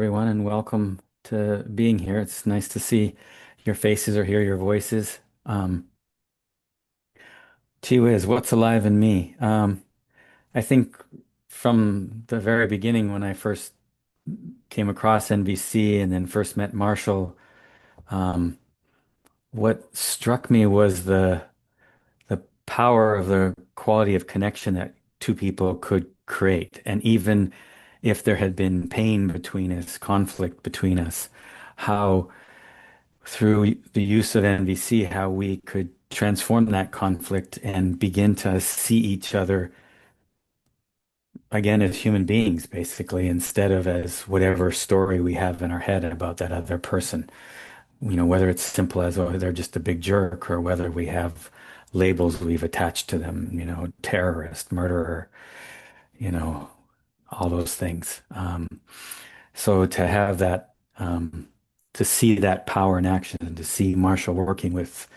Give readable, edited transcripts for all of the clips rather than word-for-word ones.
everyone, and welcome to being here. It's nice to see your faces or hear your voices. Um, Gee whiz, what's alive in me? I think from the very beginning, when I first came across NVC and then first met Marshall, um, what struck me was the power of the quality of connection that two people could create. And even if there had been pain between us, conflict between us, how through the use of NVC, how we could transform that conflict and begin to see each other again as human beings, basically, instead of as whatever story we have in our head about that other person. Whether it's simple as, oh, they're just a big jerk, or whether we have labels we've attached to them, terrorist, murderer, you know, all those things. So to have that, to see that power in action and to see Marshall working with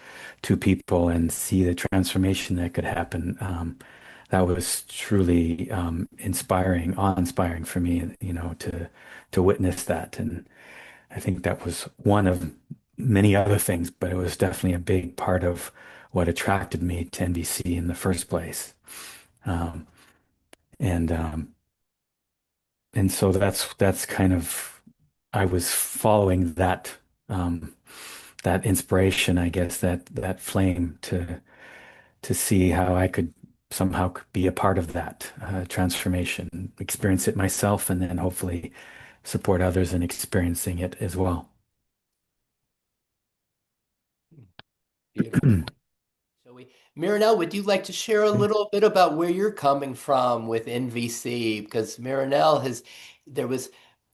two people and see the transformation that could happen, that was truly inspiring, awe-inspiring for me, to witness that. And I think that was one of many other things, but it was definitely a big part of what attracted me to NVC in the first place. Um, and and so that's kind of I was following um, that inspiration, I guess, that flame to see how I could somehow be a part of that transformation, experience it myself, and then hopefully support others in experiencing it as well. Beautiful. Mironel, would you like to share a little bit about where you're coming from with NVC? Because Mironel there was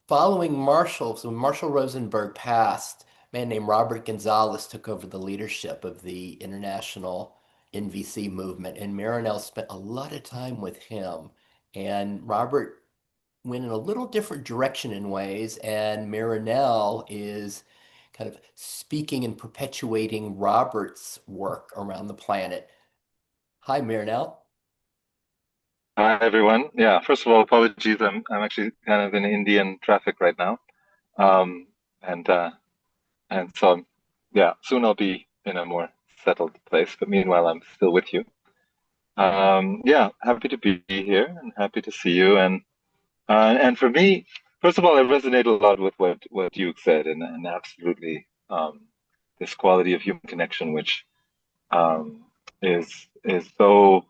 following Marshall, so when Marshall Rosenberg passed, a man named Robert Gonzales took over the leadership of the international NVC movement, and Mironel spent a lot of time with him. And Robert went in a little different direction in ways, and Mironel is kind of speaking and perpetuating Robert's work around the planet. Hi, Mironel. Hi everyone. Yeah, first of all, apologies. I'm actually kind of in Indian traffic right now. Um and so yeah, soon I'll be in a more settled place, but meanwhile I'm still with you. Yeah, happy to be here and happy to see you. And for me, first of all, I resonate a lot with what you said, and absolutely this quality of human connection which um is so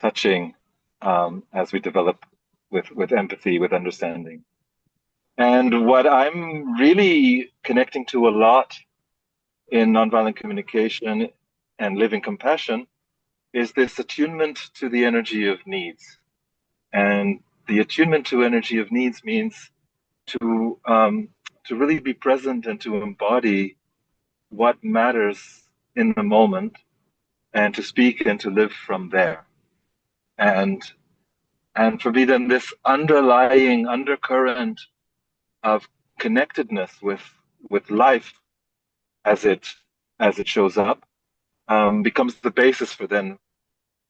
touching as we develop with empathy, with understanding. And what I'm really connecting to a lot in nonviolent communication and living compassion is this attunement to the energy of needs. And the attunement to energy of needs means to really be present and to embody what matters in the moment and to speak and to live from there. And and for me, then this underlying undercurrent of connectedness with life as it shows up becomes the basis for then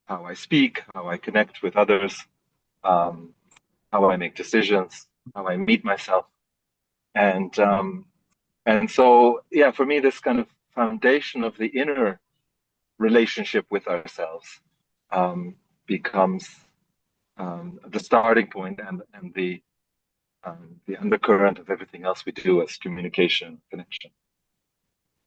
how I speak, how I connect with others, um, how I make decisions, how I meet myself, and and so yeah, for me, this kind of foundation of the inner relationship with ourselves um, becomes the starting point and the undercurrent of everything else we do as communication connection.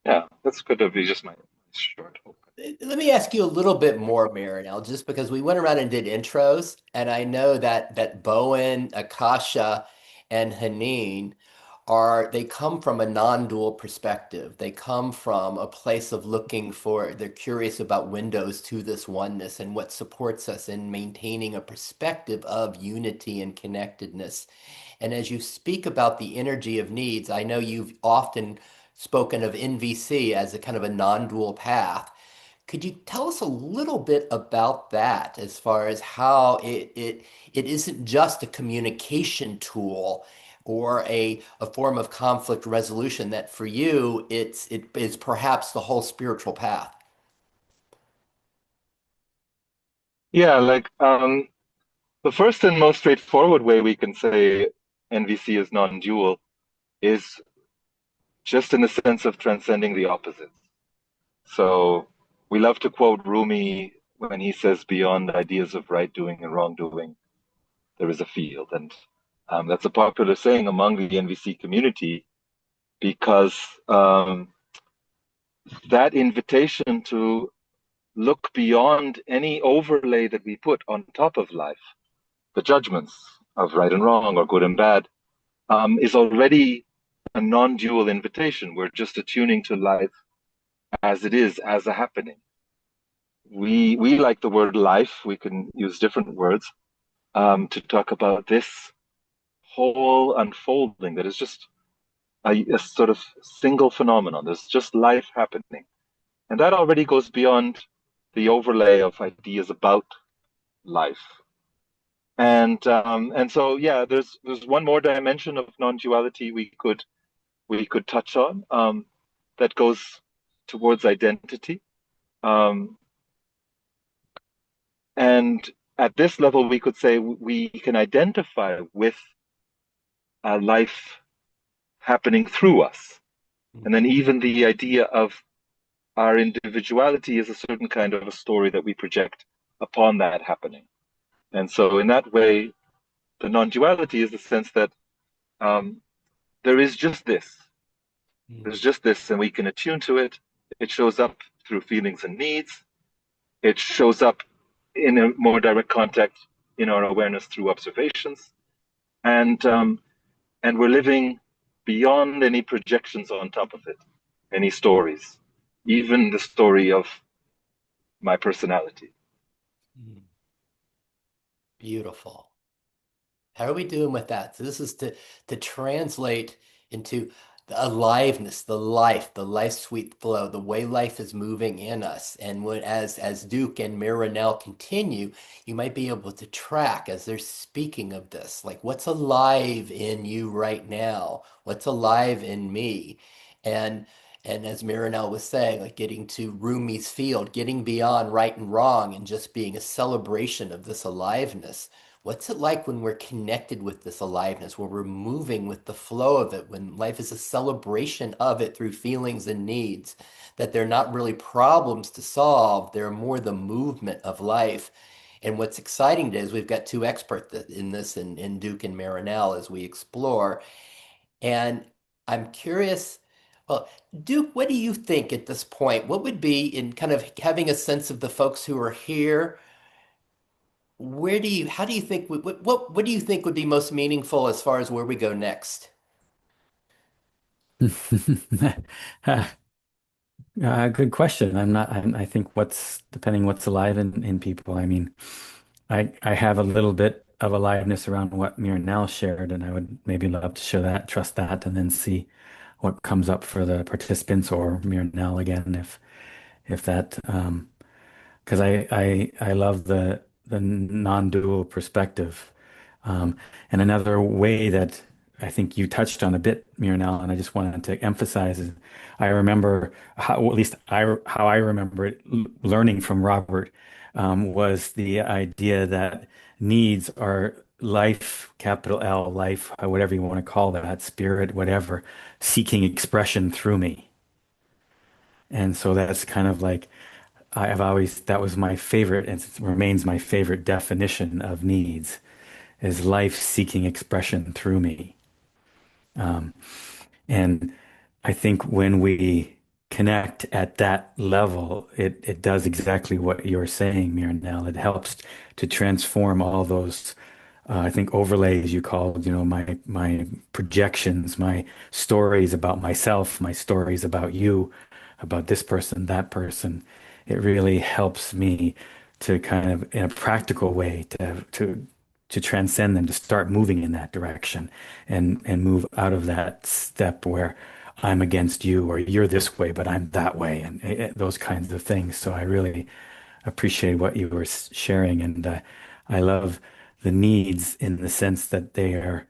Yeah, that's going to be just my short hope. Let me ask you a little bit more, Mironel, just because we went around and did intros, and I know that Bowen, Akasha, and Haneen they come from a non-dual perspective. They come from a place of looking for, they're curious about windows to this oneness and what supports us in maintaining a perspective of unity and connectedness. And as you speak about the energy of needs, I know you've often spoken of NVC as a kind of a non-dual path. Could you tell us a little bit about that as far as how it isn't just a communication tool or a form of conflict resolution, that for you it is perhaps the whole spiritual path? Yeah, like the first and most straightforward way we can say NVC is non-dual is just in the sense of transcending the opposites. So we love to quote Rumi when he says, beyond ideas of right doing and wrongdoing, there is a field. And that's a popular saying among the NVC community because that invitation to look beyond any overlay that we put on top of life, the judgments of right and wrong or good and bad, is already a non-dual invitation. We're just attuning to life as it is, as a happening. We like the word life. We can use different words to talk about this whole unfolding that is just a sort of single phenomenon. There's just life happening. And that already goes beyond the overlay of ideas about life. And so yeah, there's one more dimension of non-duality we could touch on that goes towards identity. And at this level, we could say we can identify with a life happening through us. And then even the idea of our individuality is a certain kind of a story that we project upon that happening. And so in that way, the non-duality is the sense that there is just this. There's just this, and we can attune to it. It shows up through feelings and needs. It shows up in a more direct context in our awareness through observations. And we're living beyond any projections on top of it, any stories, even the story of my personality. Beautiful. How are we doing with that? So this is to translate into the aliveness, the life sweet flow, the way life is moving in us. And when as Duke and Mironel continue, you might be able to track as they're speaking of this, like what's alive in you right now? What's alive in me? And and as Mironel was saying, like getting to Rumi's field, getting beyond right and wrong and just being a celebration of this aliveness. What's it like when we're connected with this aliveness, when we're moving with the flow of it, when life is a celebration of it through feelings and needs, that they're not really problems to solve, they're more the movement of life. And what's exciting today is we've got two experts in this, in Duke and Mironel, as we explore. And I'm curious, well, Duke, what do you think at this point? What would be in kind of having a sense of the folks who are here? How do you think, what do you think would be most meaningful as far as where we go next? Good question. I think what's depending what's alive in people. I mean, I have a little bit of aliveness around what Mirnell shared, and I would maybe love to show that, trust that, and then see what comes up for the participants or Mirnell again, if that, because I love the non-dual perspective. And another way that I think you touched on a bit, Mirnell, and I just wanted to emphasize is I remember how, well, at least how I remember it learning from Robert was the idea that needs are life, capital L, life, whatever you want to call that, spirit, whatever, seeking expression through me. And so that's kind of like that was my favorite, and it remains my favorite definition of needs is life seeking expression through me. And I think when we connect at that level, it does exactly what you're saying, Mirnell. It helps to transform all those, I think, overlays you called, my projections, my stories about myself, my stories about you, about this person, that person. It really helps me to kind of, in a practical way, to transcend them, to start moving in that direction and move out of that step where I'm against you or you're this way, but I'm that way, and those kinds of things. So I really appreciate what you were sharing, and I love the needs in the sense that they're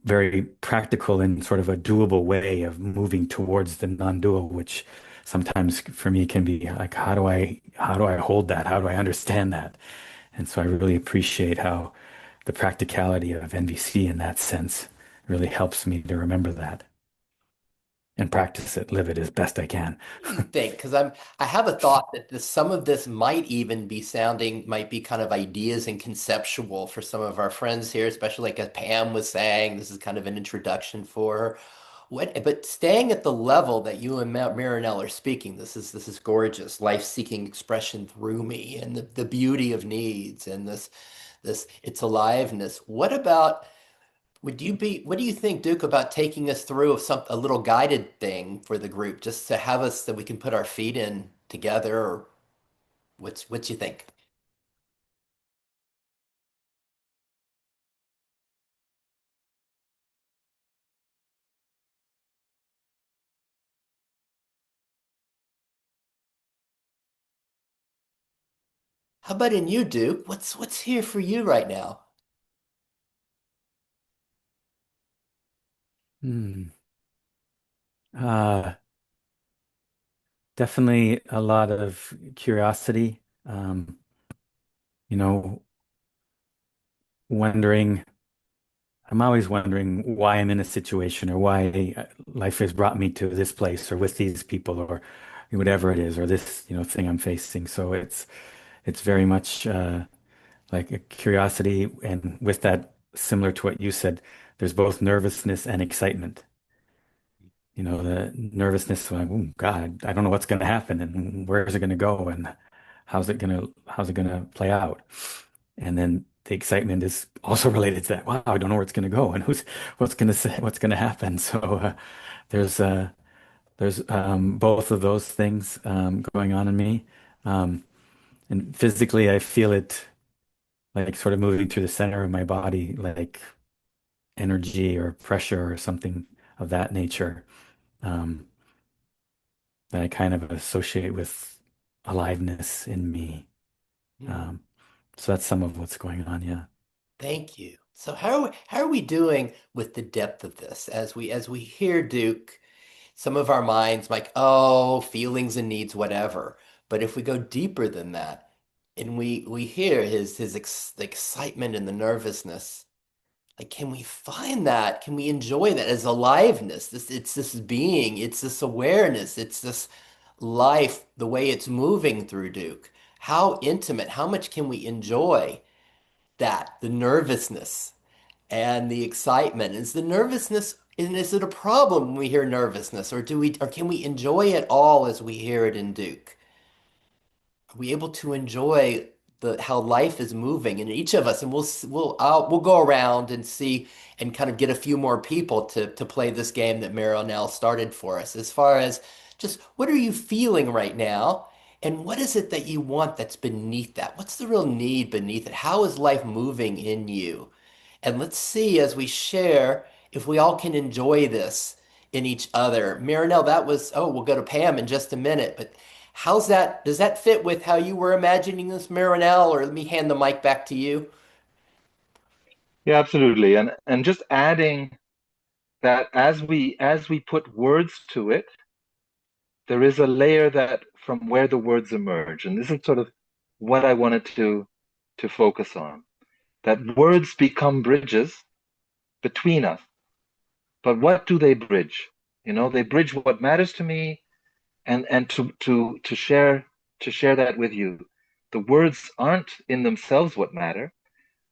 very practical in sort of a doable way of moving towards the non-dual, which sometimes for me can be like, how do I hold that? How do I understand that? And so I really appreciate how the practicality of NVC in that sense really helps me to remember that and practice it, live it as best I can. What do you think? Because I have a thought that some of this might be kind of ideas and conceptual for some of our friends here, especially like as Pam was saying, this is kind of an introduction for her. But staying at the level that you and Marinelle are speaking, this is gorgeous, life-seeking expression through me, and the beauty of needs, and this its aliveness. What do you think, Duke, about taking us through a little guided thing for the group, just to have us that we can put our feet in together, or what you think? How about in you, Duke? What's here for you right now? Hmm. Uh, Definitely a lot of curiosity. You know, wondering, I'm always wondering why I'm in a situation or why life has brought me to this place or with these people or whatever it is or this, thing I'm facing. So it's very much like a curiosity, and with that, similar to what you said, there's both nervousness and excitement. The nervousness, like, oh God, I don't know what's going to happen and where is it going to go and how's it going to play out? And then the excitement is also related to that. Wow, I don't know where it's going to go and what's going to happen. So there's uh, there's both of those things going on in me. Um, and physically, I feel it like sort of moving through the center of my body, like energy or pressure or something of that nature. Um, that I kind of associate with aliveness in me. Hmm. Um, so that's some of what's going on. Yeah. Thank you. So how are we doing with the depth of this as we hear Duke? Some of our minds like, oh, feelings and needs, whatever. But if we go deeper than that, and we hear the excitement and the nervousness, like, can we find that? Can we enjoy that as aliveness? It's this being, it's this awareness, it's this life, the way it's moving through Duke. How intimate, how much can we enjoy that? The nervousness and the excitement. Is the nervousness, and is it a problem when we hear nervousness, or can we enjoy it all as we hear it in Duke? Are we able to enjoy the how life is moving in each of us? And we'll go around and see and kind of get a few more people to play this game that Marinelle started for us. As far as just what are you feeling right now? And what is it that you want that's beneath that? What's the real need beneath it? How is life moving in you? And let's see as we share if we all can enjoy this in each other. Marinelle, we'll go to Pam in just a minute, but does that fit with how you were imagining this, Marinelle? Or let me hand the mic back to you. Yeah, absolutely. And just adding that as we put words to it, there is a layer that from where the words emerge. And this is sort of what I wanted to focus on. That words become bridges between us. But what do they bridge? They bridge what matters to me and to share that with you. The words aren't in themselves what matter,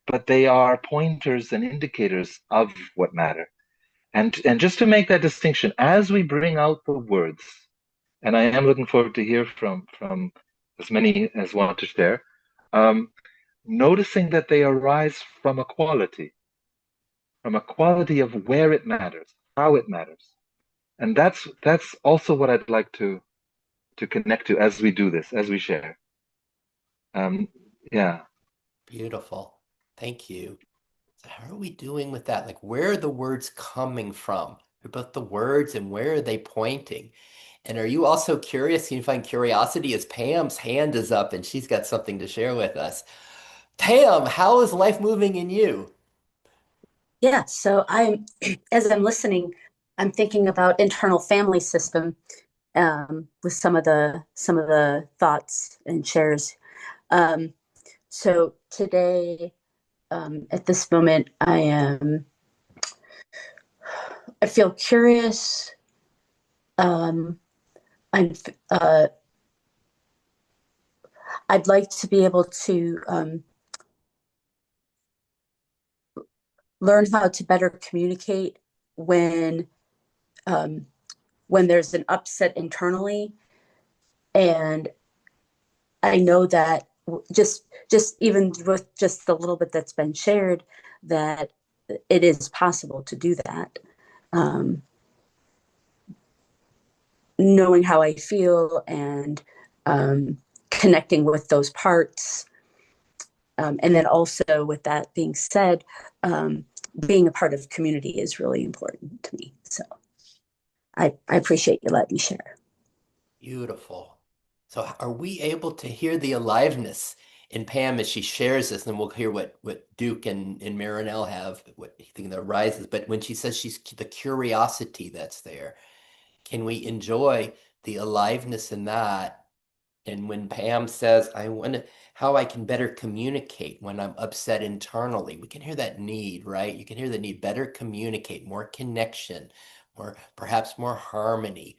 but they are pointers and indicators of what matter. And just to make that distinction, as we bring out the words, and I am looking forward to hear from as many as want to share, um, noticing that they arise from a quality of where it matters, how it matters. And that's also what I'd like to connect to as we do this, as we share. Um, yeah. Beautiful. Thank you. So how are we doing with that? Like, where are the words coming from? About the words and where are they pointing? And are you also curious? Can you find curiosity as Pam's hand is up and she's got something to share with us? Pam, how is life moving in you? Yeah, so I'm as I'm listening, I'm thinking about internal family system with some of the thoughts and shares. Um, so today, at this moment, I am I feel curious. Um, I'm I'd like to be able to learn how to better communicate when um, when there's an upset internally, and I know that just even with just the little bit that's been shared, that it is possible to do that. Um, Knowing how I feel and connecting with those parts. And then also, with that being said, being a part of community is really important to me. So I appreciate you letting me share. Beautiful. So are we able to hear the aliveness in Pam as she shares this? And we'll hear what Duke and Marinelle have, what you think that arises. But when she says she's the curiosity that's there, can we enjoy the aliveness in that? And when Pam says, I want how I can better communicate when I'm upset internally, we can hear that need, right? You can hear the need, better communicate, more connection, more perhaps more harmony,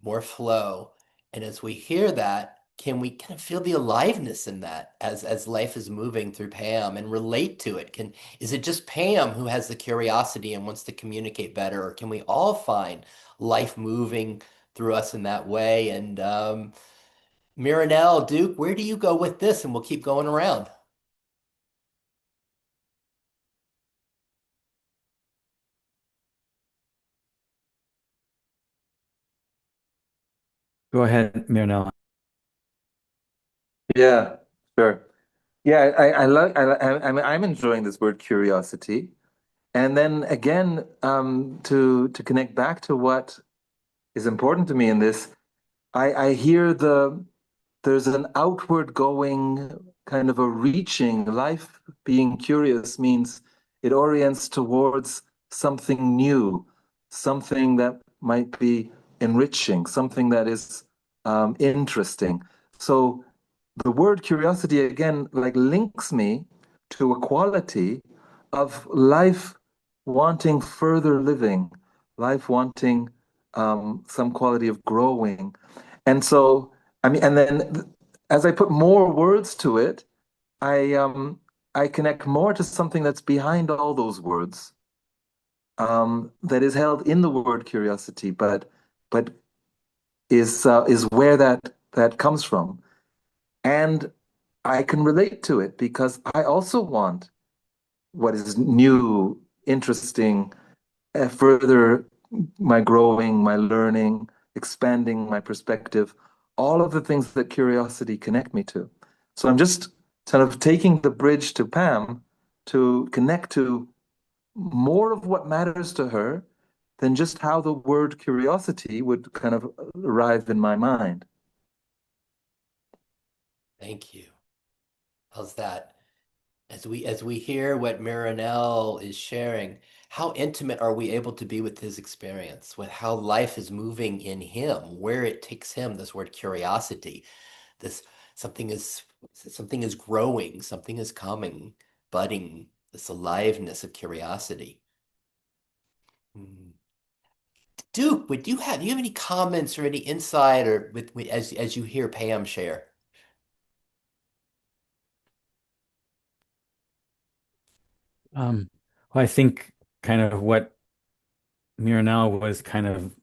more flow. And as we hear that, can we kind of feel the aliveness in that as life is moving through Pam and relate to it? Is it just Pam who has the curiosity and wants to communicate better, or can we all find life moving through us in that way? And Mironelle, Duke, where do you go with this? And we'll keep going around. Go ahead, Mironel. Yeah, sure. Yeah, I like I'm enjoying this word curiosity. And then again, to connect back to what is important to me in this, I hear there's an outward going kind of a reaching. Life being curious means it orients towards something new, something that might be enriching, something that is interesting. So the word curiosity again like links me to a quality of life wanting further living, life wanting some quality of growing. And so, I mean, and then as I put more words to it, I um I connect more to something that's behind all those words, that is held in the word curiosity, but is where that comes from. And I can relate to it because I also want what is new, interesting, further my growing, my learning, expanding my perspective, all of the things that curiosity connect me to. So I'm just sort of taking the bridge to Pam to connect to more of what matters to her than just how the word curiosity would kind of arrive in my mind. Thank you. How's that? As we hear what Marinelle is sharing, how intimate are we able to be with his experience, with how life is moving in him, where it takes him, this word curiosity, this something is something is growing, something is coming, budding, this aliveness of curiosity. Hmm. Duke, would you have do you have any comments or any insight or with as you hear Pam share? Um, well, I think kind of what Mironel was kind of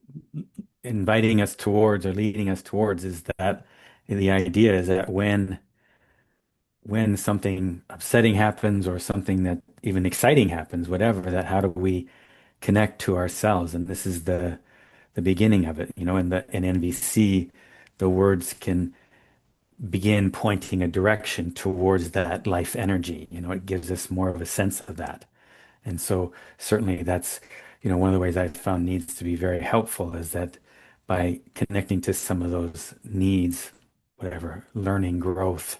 inviting us towards or leading us towards is that the idea is that when something upsetting happens or something that even exciting happens, whatever, that how do we connect to ourselves? And this is the beginning of it. In NVC, the words can begin pointing a direction towards that life energy. It gives us more of a sense of that. And so certainly that's, one of the ways I've found needs to be very helpful is that by connecting to some of those needs, whatever, learning, growth,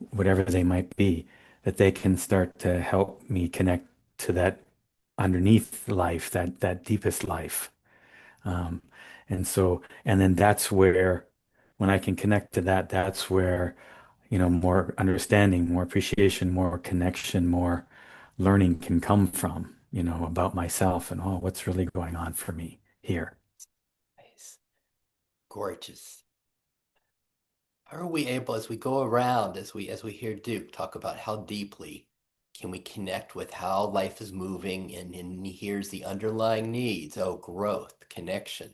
whatever they might be, that they can start to help me connect to that underneath life, that deepest life. Um, and then that's where, when I can connect to that, that's where, more understanding, more appreciation, more connection, more learning can come from. about myself and, oh, what's really going on for me here. Nice. Gorgeous. How are we able, as we go around, as we hear Duke talk about how deeply can we connect with how life is moving, and he hears the underlying needs, oh, growth, connection.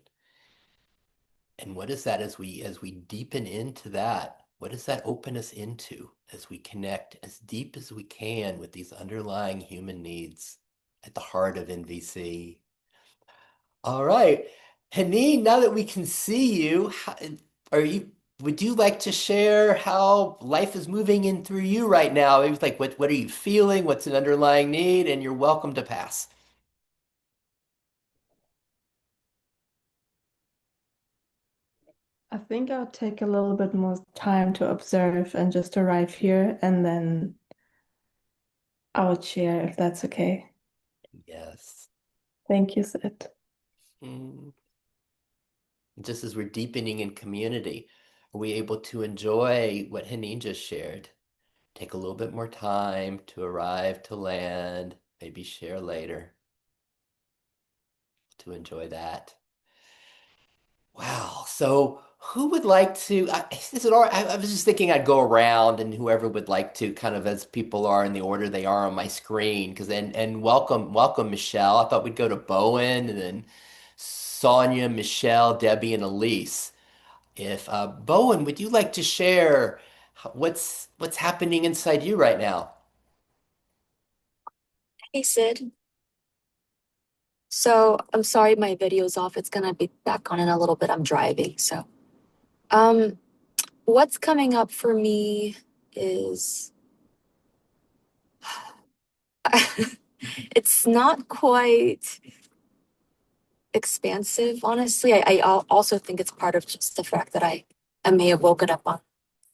And what is that as we deepen into that? What does that open us into as we connect as deep as we can with these underlying human needs at the heart of NVC? All right. Haneen, now that we can see you, would you like to share how life is moving in through you right now? It was like, what are you feeling? What's an underlying need? And you're welcome to pass. I think I'll take a little bit more time to observe and just arrive here, and then I would share if that's okay. Yes. Thank you, Sid. Mm. Just as we're deepening in community, are we able to enjoy what Haneen just shared? Take a little bit more time to arrive, to land, maybe share later, to enjoy that. Wow. So who would like to, is it all right? I was just thinking I'd go around and whoever would like to, kind of as people are in the order they are on my screen, because and welcome Michelle. I thought we'd go to Bowen and then Sonia, Michelle, Debbie, and Elise. If Bowen, would you like to share what's happening inside you right now? Hey Sid. So I'm sorry my video's off. It's gonna be back on in a little bit. I'm driving. So um what's coming up for me is it's not quite expansive, honestly. I also think it's part of just the fact that I may have woken up on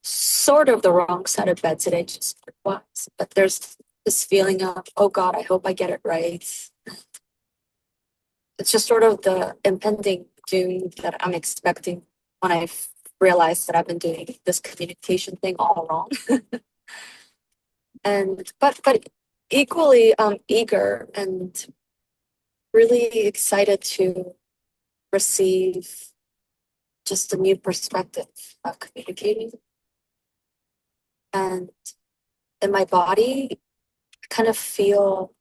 sort of the wrong side of bed today, just once. But there's this feeling of, oh God, I hope I get it right. It's just sort of the impending doom that I'm expecting when I've realized that I've been doing this communication thing all wrong. And but equally eager and really excited to receive just a new perspective of communicating. And in my body, I kind of feel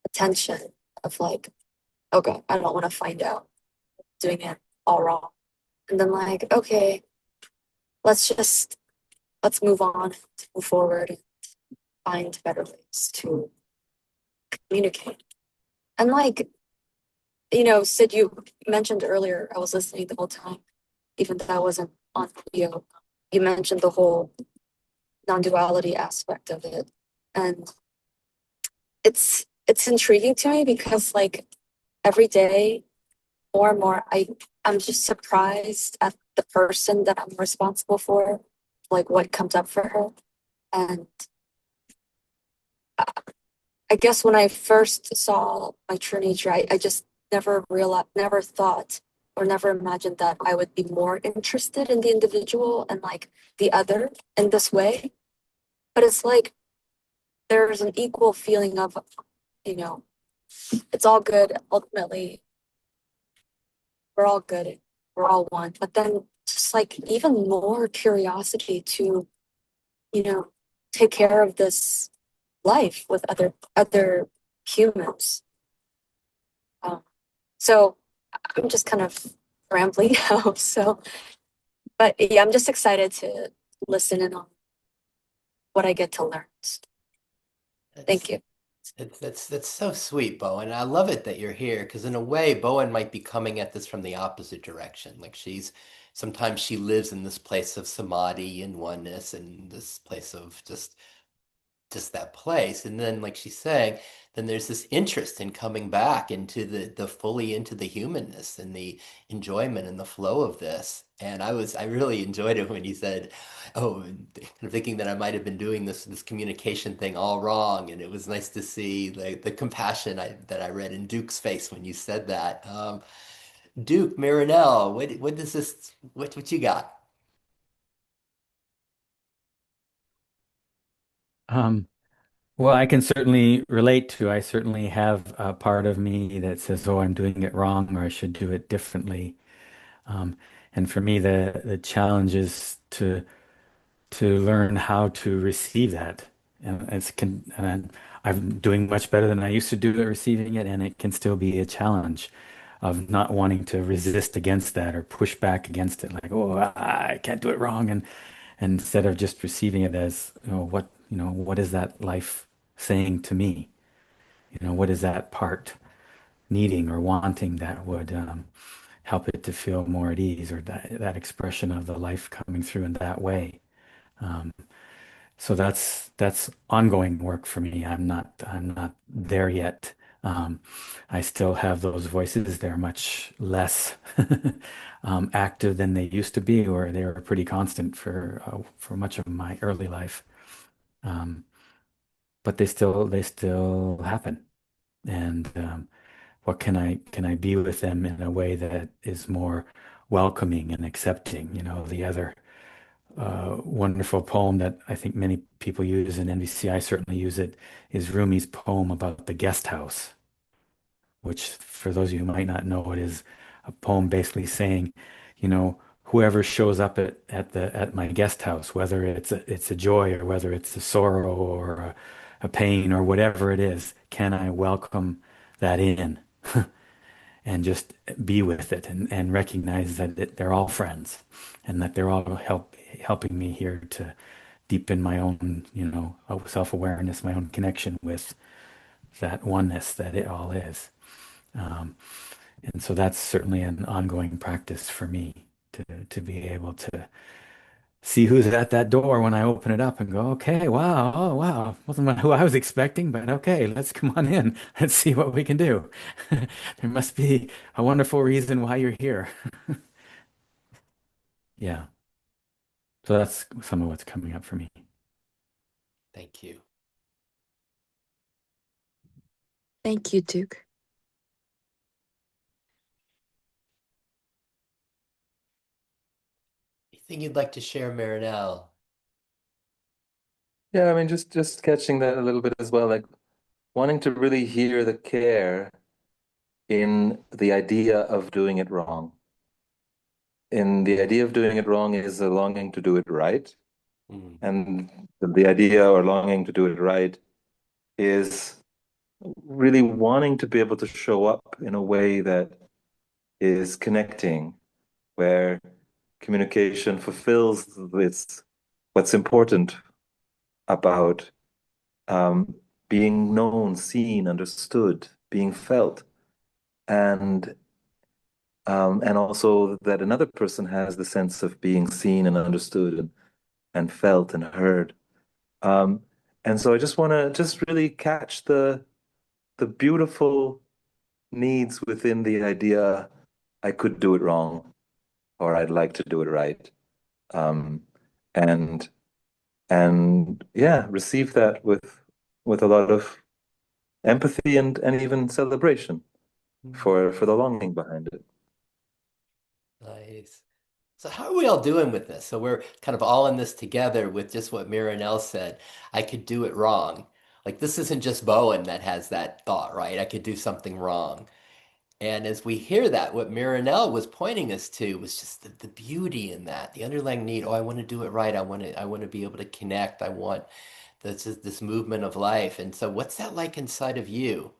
a tension of like, okay, I don't want to find out doing it all wrong. And then like, okay, let's move on, move forward, and find better ways to communicate. And like, Sid, you mentioned earlier, I was listening the whole time, even though I wasn't on video. You mentioned the whole non-duality aspect of it. And it's intriguing to me because like every day more and more I'm just surprised at the person that I'm responsible for, like what comes up for her. And I guess when I first saw my true nature, I just never thought or never imagined that I would be more interested in the individual and like the other in this way. But it's like there's an equal feeling of, it's all good. Ultimately, we're all good. We're all one. But then just like even more curiosity to, take care of this life with other humans. So I'm just kind of rambling now. So, but yeah, I'm just excited to listen in on what I get to learn. Thank you. That's so sweet, Bowen. I love it that you're here because in a way, Bowen might be coming at this from the opposite direction. Like sometimes she lives in this place of samadhi and oneness and this place of just that place. And then like she's saying, then there's this interest in coming back into the fully into the humanness and the enjoyment and the flow of this. And I really enjoyed it when he said, oh, kind of thinking that I might have been doing this communication thing all wrong. And it was nice to see the compassion that I read in Duke's face when you said that. Duke, Mironel, what does this what you got? Um, Well, I can certainly relate to. I certainly have a part of me that says, "Oh, I'm doing it wrong," or "I should do it differently." Um, and for me, the challenge is to learn how to receive that. And I'm doing much better than I used to do at receiving it, and it can still be a challenge of not wanting to resist against that or push back against it, like, "Oh, I can't do it wrong," and instead of just receiving it as, what is that life saying to me? What is that part needing or wanting that would help it to feel more at ease, or that expression of the life coming through in that way. Um, so that's ongoing work for me. I'm not there yet. Um, I still have those voices. They're much less active than they used to be, or they were pretty constant for much of my early life. Um, but they still happen. And what can I be with them in a way that is more welcoming and accepting? The other wonderful poem that I think many people use in NVC, I certainly use it, is Rumi's poem about the guest house, which for those of you who might not know, it is a poem basically saying, whoever shows up at my guest house, whether it's a joy or whether it's a sorrow or a pain or whatever it is, can I welcome that in and just be with it and recognize that they're all friends and that they're all helping me here to deepen my own, self-awareness, my own connection with that oneness that it all is. Um, and so that's certainly an ongoing practice for me to be able to see who's at that door when I open it up and go, okay, wow, oh wow, wasn't who I was expecting, but okay, let's come on in. Let's see what we can do. There must be a wonderful reason why you're here. Yeah. So that's some of what's coming up for me. Thank you. Thank you, Duke. Anything you'd like to share, Mironel? Yeah, I mean, just catching that a little bit as well, like wanting to really hear the care in the idea of doing it wrong. In the idea of doing it wrong is a longing to do it right. Mm. And the idea or longing to do it right is really wanting to be able to show up in a way that is connecting, where communication fulfills this, what's important about um, being known, seen, understood, being felt, and and also that another person has the sense of being seen and understood and felt and heard. Um, and so I just want to just really catch the beautiful needs within the idea I could do it wrong or I'd like to do it right. Um, and and yeah, receive that with a lot of empathy and even celebration for the longing behind it. Nice. So how are we all doing with this? So we're kind of all in this together with just what Mironel said. I could do it wrong. Like this isn't just Bowen that has that thought, right? I could do something wrong. And as we hear that, what Mironel was pointing us to was just the beauty in that, the underlying need. Oh, I want to do it right. I want to be able to connect. I want this movement of life. And so what's that like inside of you?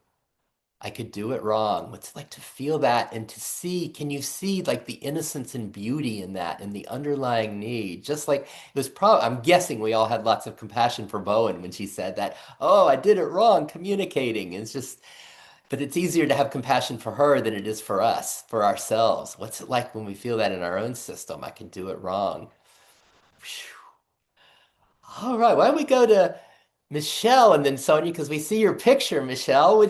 I could do it wrong. What's it like to feel that and to see, can you see like the innocence and beauty in that and the underlying need? Just like it was probably, I'm guessing we all had lots of compassion for Bowen when she said that, oh, I did it wrong communicating. It's just, but it's easier to have compassion for her than it is for us, for ourselves. What's it like when we feel that in our own system? I can do it wrong. Phew. All right, why don't we go to Michelle and then Sonia, because we see your picture, Michelle.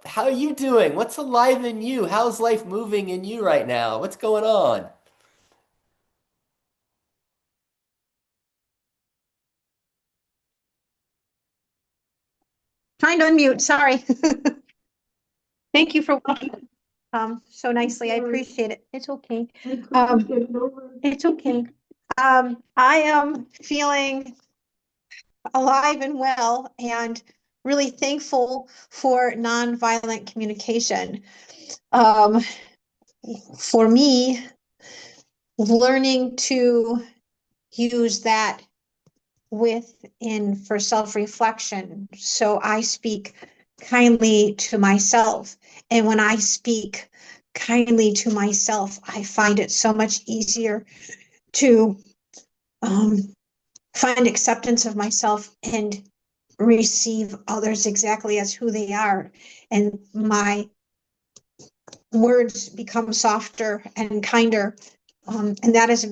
How are you doing? What's alive in you? How's life moving in you right now? What's going on? Trying to unmute, sorry. Thank you for welcoming so nicely. I appreciate it. It's okay. It's okay. I am feeling alive and well, and really thankful for nonviolent communication. For me, learning to use that within for self-reflection. So I speak kindly to myself. And when I speak kindly to myself, I find it so much easier to find acceptance of myself and receive others exactly as who they are. And my words become softer and kinder. And that is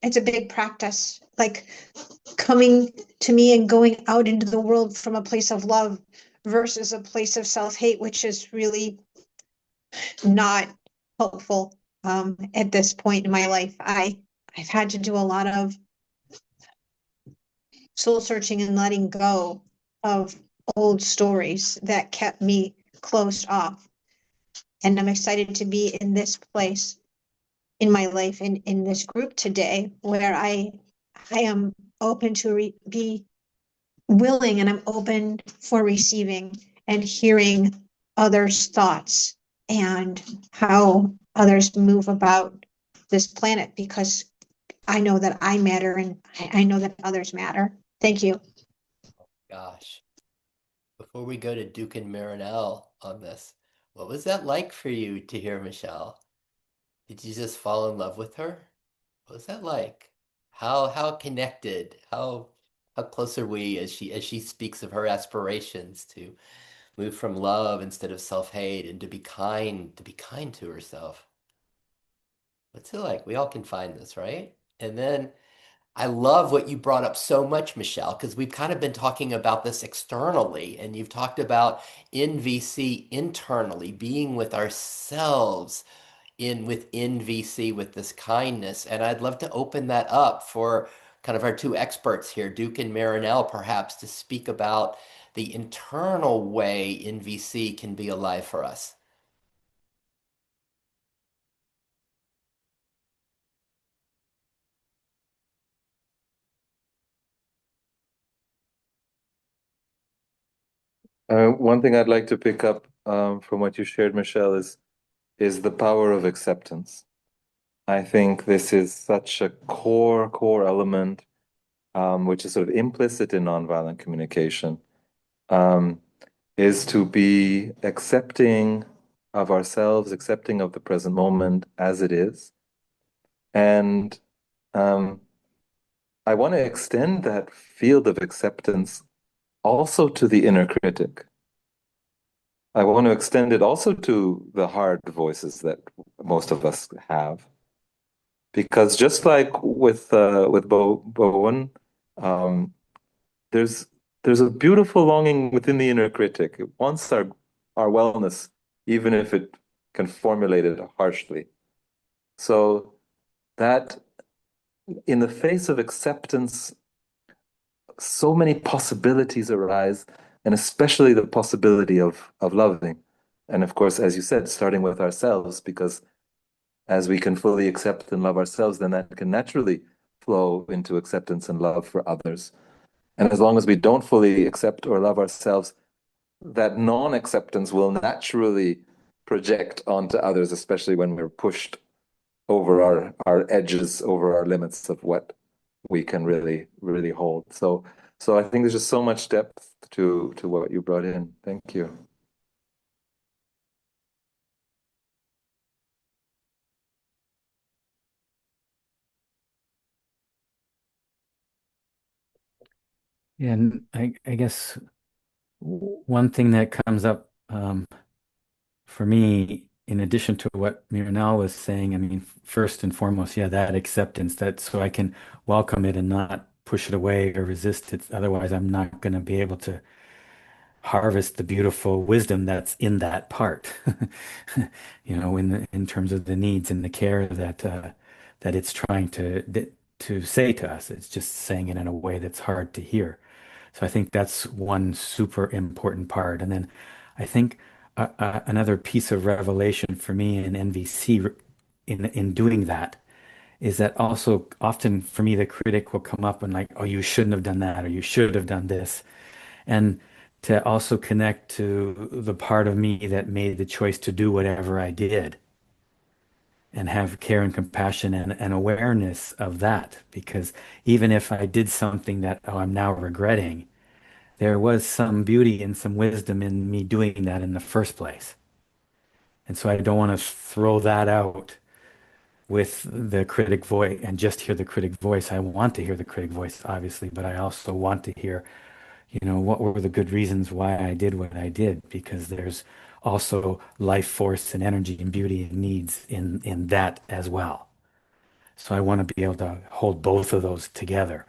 it's a big practice. Like coming to me and going out into the world from a place of love versus a place of self-hate, which is really not helpful at this point in my life. I've had to do a lot of soul searching and letting go of old stories that kept me closed off. And I'm excited to be in this place in my life and in this group today where I am open to be willing, and I'm open for receiving and hearing others' thoughts and how others move about this planet, because I know that I matter and I know that others matter. Thank you. Gosh, before we go to Duke and Mironel on this, what was that like for you to hear Michelle? Did you just fall in love with her? What was that like? How connected? How close are we as she speaks of her aspirations to move from love instead of self-hate and to be kind to herself? What's it like? We all can find this, right? And then I love what you brought up so much, Michelle, because we've kind of been talking about this externally, and you've talked about NVC internally, being with ourselves with NVC with this kindness. And I'd love to open that up for kind of our two experts here, Duke and Mironel, perhaps, to speak about the internal way NVC can be alive for us. One thing I'd like to pick up from what you shared, Michelle, is the power of acceptance. I think this is such a core element, which is sort of implicit in nonviolent communication, is to be accepting of ourselves, accepting of the present moment as it is. And I want to extend that field of acceptance also to the inner critic. I want to extend it also to the hard voices that most of us have. Because just like with Bowen, um, there's a beautiful longing within the inner critic. It wants our wellness, even if it can formulate it harshly. So that in the face of acceptance, so many possibilities arise, and especially the possibility of loving. And of course, as you said, starting with ourselves, because as we can fully accept and love ourselves, then that can naturally flow into acceptance and love for others. And as long as we don't fully accept or love ourselves, that non-acceptance will naturally project onto others, especially when we're pushed over our edges, over our limits of what we can really hold. So I think there's just so much depth to what you brought in. Thank you. Yeah, and I guess one thing that comes up for me, in addition to what Mironel was saying, I mean, first and foremost, yeah, that acceptance, that so I can welcome it and not push it away or resist it. Otherwise, I'm not going to be able to harvest the beautiful wisdom that's in that part, in terms of the needs and the care that it's trying to say to us. It's just saying it in a way that's hard to hear. So I think that's one super important part. And then I think another piece of revelation for me in NVC in doing that is that also often for me, the critic will come up and like, oh, you shouldn't have done that, or you should have done this. And to also connect to the part of me that made the choice to do whatever I did and have care and compassion and awareness of that. Because even if I did something that, oh, I'm now regretting, there was some beauty and some wisdom in me doing that in the first place. And so I don't want to throw that out with the critic voice and just hear the critic voice. I want to hear the critic voice, obviously, but I also want to hear, what were the good reasons why I did what I did? Because there's also life force and energy and beauty and needs in that as well. So I want to be able to hold both of those together.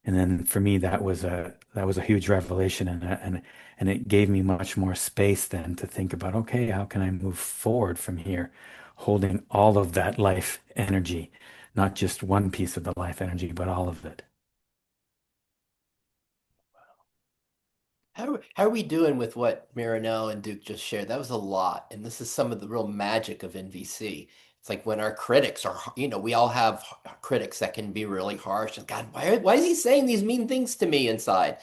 And then for me, that was a huge revelation, and it gave me much more space then to think about, okay, how can I move forward from here, holding all of that life energy, not just one piece of the life energy, but all of it. How are we doing with what Mironel and Duke just shared? That was a lot. And this is some of the real magic of NVC. It's like when our critics are, we all have critics that can be really harsh. And God, why is he saying these mean things to me inside?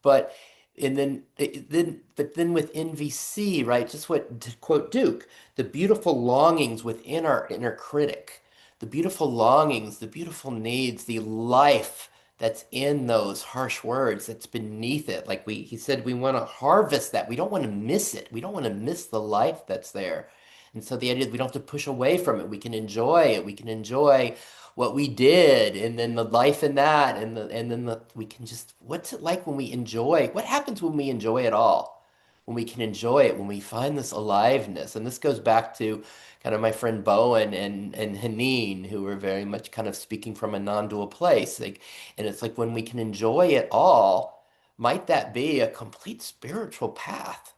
But and then with NVC, right? Just what to quote Duke, the beautiful longings within our inner critic, the beautiful longings, the beautiful needs, the life that's in those harsh words that's beneath it. Like he said, we want to harvest that. We don't want to miss it. We don't want to miss the life that's there. And so the idea is we don't have to push away from it. We can enjoy it. We can enjoy what we did, and then the life in that, and then we can just, what's it like when we enjoy? What happens when we enjoy it all? When we can enjoy it, when we find this aliveness. And this goes back to kind of my friend Bowen and Haneen, who were very much kind of speaking from a non-dual place. Like, and it's like when we can enjoy it all, might that be a complete spiritual path?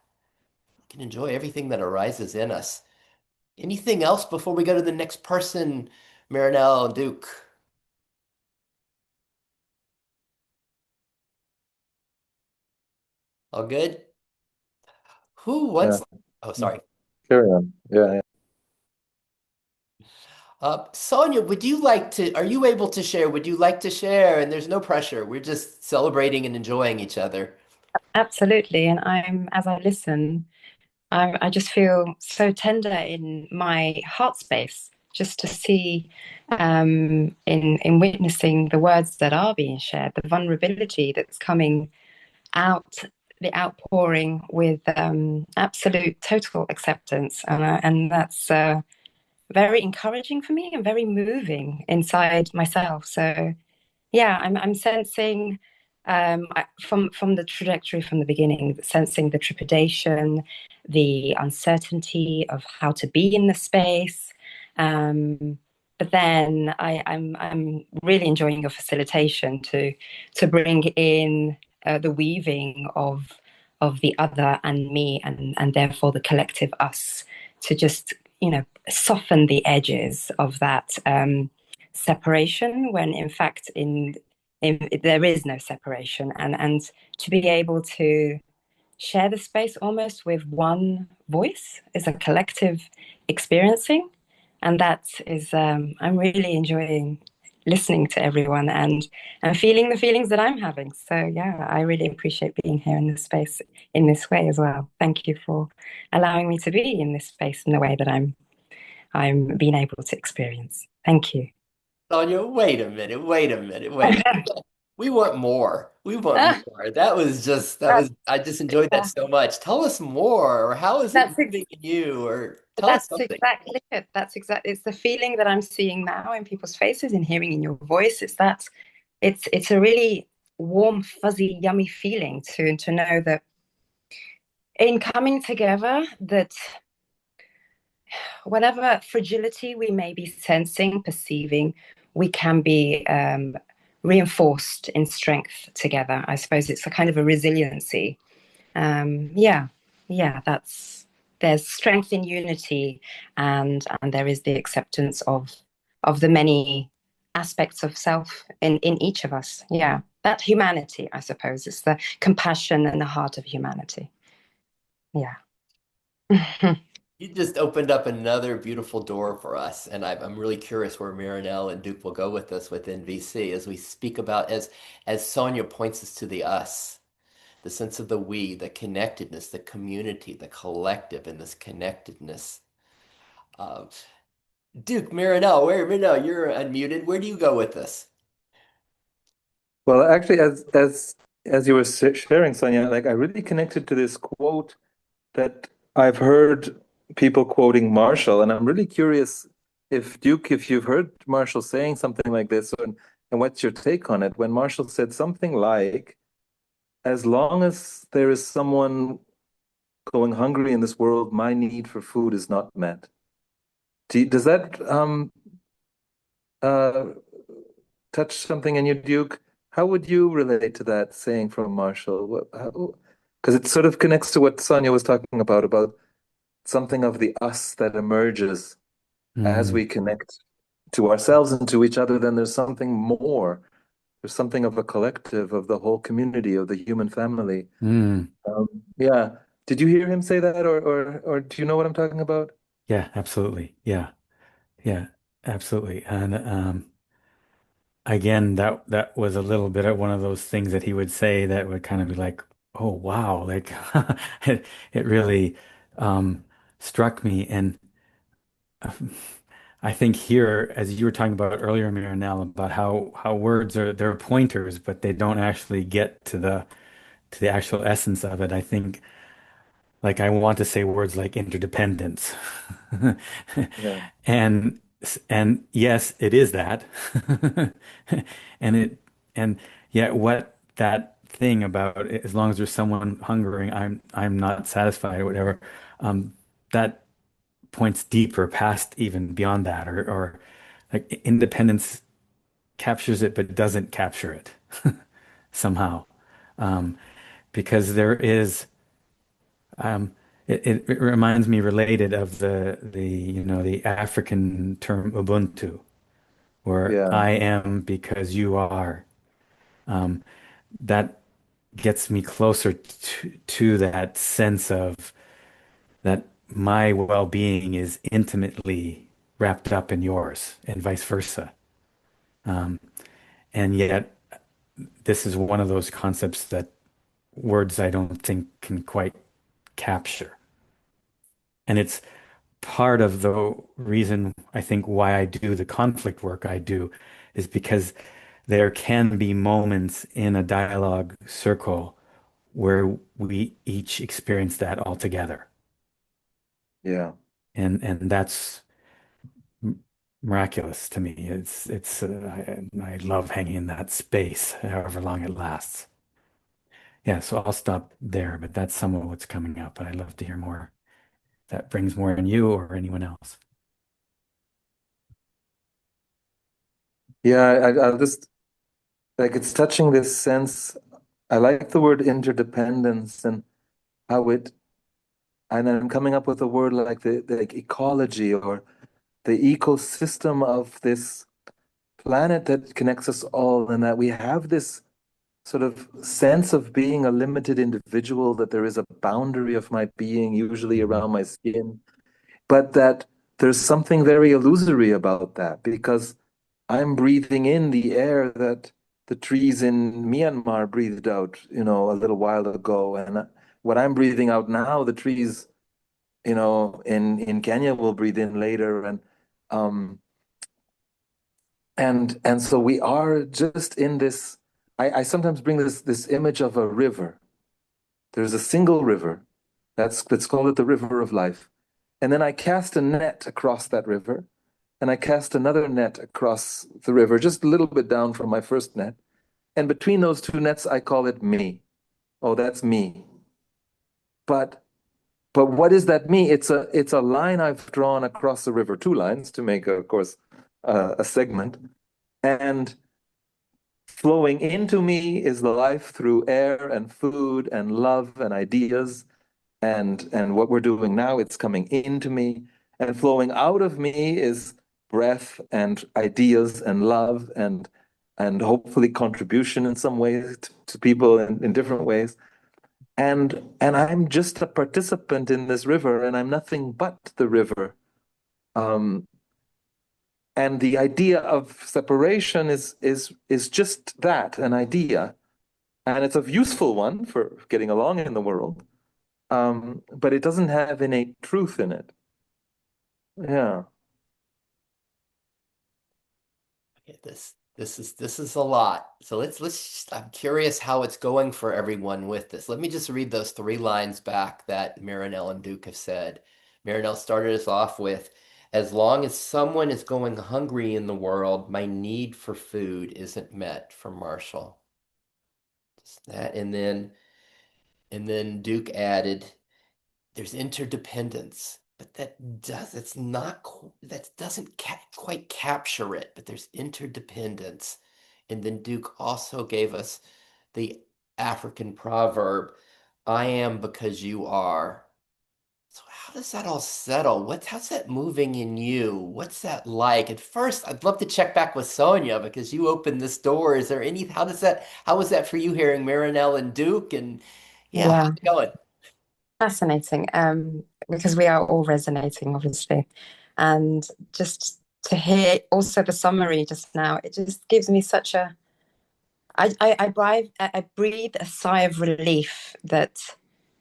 We can enjoy everything that arises in us. Anything else before we go to the next person, Marinelle, Duke? All good? Who Yeah. wants? Oh, sorry. Carry on. Yeah. Sonia, are you able to share? Would you like to share? And there's no pressure. We're just celebrating and enjoying each other. Absolutely. And as I listen, I just feel so tender in my heart space just to see in witnessing the words that are being shared, the vulnerability that's coming out, the outpouring with absolute total acceptance. And that's very encouraging for me and very moving inside myself. So yeah, I'm sensing from the trajectory from the beginning, sensing the trepidation, the uncertainty of how to be in the space. But then I'm really enjoying your facilitation to bring in the weaving of the other and me, and therefore the collective us, to just soften the edges of that separation, when in fact there is no separation, and to be able to share the space almost with one voice is a collective experiencing. And that is I'm really enjoying listening to everyone and feeling the feelings that I'm having. So yeah, I really appreciate being here in this space in this way as well. Thank you for allowing me to be in this space in the way that I'm being able to experience. Thank you. Sonia, wait a minute. We want more. We want more. I just enjoyed that so much. Tell us more, or how is it moving in you, or tell us something. Exactly it. It's the feeling that I'm seeing now in people's faces and hearing in your voice. It's a really warm, fuzzy, yummy feeling to know that in coming together, that whatever fragility we may be sensing, perceiving, we can be reinforced in strength together. I suppose it's a kind of a resiliency. There's strength in unity, and there is the acceptance of the many aspects of self in each of us. Yeah, that humanity, I suppose, it's the compassion and the heart of humanity. Yeah. You just opened up another beautiful door for us, and I'm really curious where Mironel and Duke will go with us with NVC as we speak about as Sonia points us to the us, the sense of the we, the connectedness, the community, the collective, and this connectedness. Uh, Duke, Mironel, Mironel, you're unmuted. Where do you go with this? Well, actually, as you were sharing, Sonia, like I really connected to this quote that I've heard people quoting Marshall, and I'm really curious if Duke, if you've heard Marshall saying something like this, and what's your take on it? When Marshall said something like, "As long as there is someone going hungry in this world, my need for food is not met." Does that uh, touch something in you, Duke? How would you relate to that saying from Marshall? Because it sort of connects to what Sonia was talking about something of the us that emerges as Mm, we connect to ourselves and to each other. Then there's something more. There's something of a collective, of the whole community, of the human family. mm. Um, yeah. Did you hear him say that, or do you know what I'm talking about? Yeah, absolutely. Yeah, yeah, absolutely. And again, that was a little bit of one of those things that he would say that would kind of be like, oh wow, like it really um, struck me. And I think here, as you were talking about earlier, Miranelle, about how words are they're pointers, but they don't actually get to the actual essence of it. I think like I want to say words like interdependence. Yeah. And and yes, it is that. And it and yet what that thing about as long as there's someone hungering, I'm not satisfied or whatever, that points deeper past even beyond that or like independence captures it but doesn't capture it somehow. Um, because there is Um, it reminds me related of the African term Ubuntu, where Yeah. I am because you are. Um, that gets me closer to that sense of that my well-being is intimately wrapped up in yours and vice versa. Um, and yet, this is one of those concepts that words I don't think can quite capture. And it's part of the reason I think why I do the conflict work I do is because there can be moments in a dialogue circle where we each experience that all together. Yeah. And that's miraculous to me. I love hanging in that space, however long it lasts. Yeah, so I'll stop there, but that's some of what's coming up, and I'd love to hear more. That brings more in you or anyone else. Yeah. I'll just like it's touching this sense. I like the word interdependence and how it, and I'm coming up with a word like the like ecology or the ecosystem of this planet that connects us all, and that we have this sort of sense of being a limited individual, that there is a boundary of my being, usually Mhm. around my skin, but that there's something very illusory about that because I'm breathing in the air that the trees in Myanmar breathed out, a little while ago. And what I'm breathing out now, the trees, in Kenya will breathe in later. Um, and so we are just in this. I sometimes bring this image of a river. There's a single river. Let's call it the river of life. And then I cast a net across that river, and I cast another net across the river, just a little bit down from my first net. And between those two nets, I call it me. Oh, that's me. But but what is that me? It's a line I've drawn across the river, two lines to make, of course, a segment. And flowing into me is the life through air and food and love and ideas and what we're doing now, it's coming into me. And flowing out of me is breath and ideas and love and hopefully contribution in some ways to people in different ways. and I'm just a participant in this river, and I'm nothing but the river. And the idea of separation is just that, an idea, and it's a useful one for getting along in the world. But it doesn't have innate truth in it. Yeah. Okay, this is a lot. So I'm curious how it's going for everyone with this. Let me just read those 3 lines back that Mironel and Duke have said. Mironel started us off with, as long as someone is going hungry in the world, my need for food isn't met, from Marshall. Just that, and then Duke added, there's interdependence, but that doesn't quite capture it, but there's interdependence. And then Duke also gave us the African proverb, I am because you are. So how does that all settle? How's that moving in you? What's that like? At first, I'd love to check back with Sonia because you opened this door. Is there how was that for you hearing Marinelle and Duke? And yeah, how's Yeah, it going? fascinating. Because we are all resonating, obviously. And just to hear also the summary just now, it just gives me such a I breathe a sigh of relief that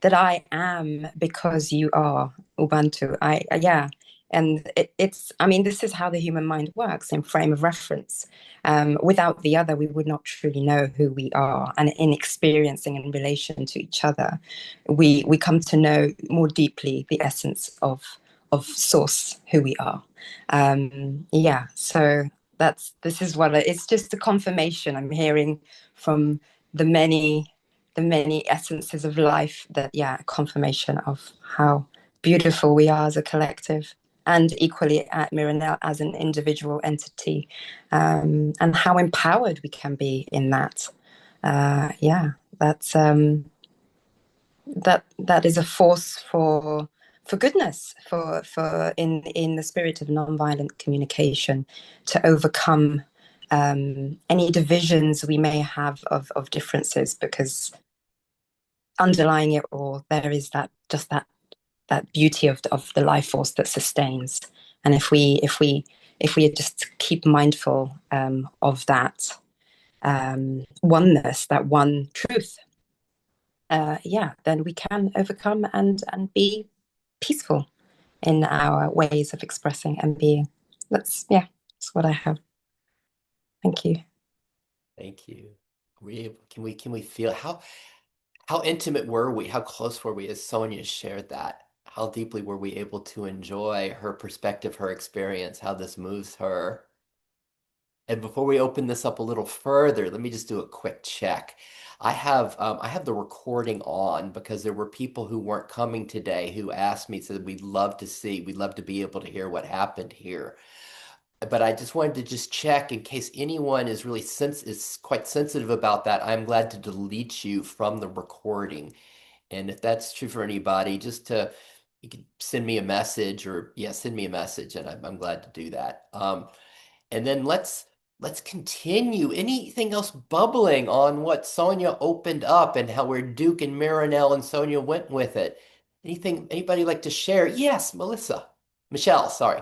I am because you are Ubuntu. Yeah, and it's. I mean, this is how the human mind works in frame of reference. Without the other, we would not truly know who we are, and in experiencing in relation to each other, we come to know more deeply the essence of source, who we are. Yeah, so this is what it's just a confirmation I'm hearing from the many essences of life, that yeah, confirmation of how beautiful we are as a collective, and equally at Mironel as an individual entity, and how empowered we can be in that. Yeah, that's that is a force for goodness, for in the spirit of nonviolent communication, to overcome any divisions we may have of differences, because underlying it all there is that beauty of the life force that sustains. And if we just keep mindful of that oneness, that one truth, yeah, then we can overcome and be peaceful in our ways of expressing and being. That's what I have. Thank you. Thank you. Can we feel how intimate were we? How close were we as Sonia shared that? How deeply were we able to enjoy her perspective, her experience, how this moves her? And before we open this up a little further, let me just do a quick check. I have the recording on because there were people who weren't coming today who asked me, said we'd love to be able to hear what happened here. But I just wanted to just check in case anyone is is quite sensitive about that. I'm glad to delete you from the recording. And if that's true for anybody, you can send me a message, or yeah, send me a message, and I'm glad to do that. And then let's continue. Anything else bubbling on what Sonia opened up and how where Duke and Marinelle and Sonia went with it? Anybody like to share? Yes, Michelle, sorry.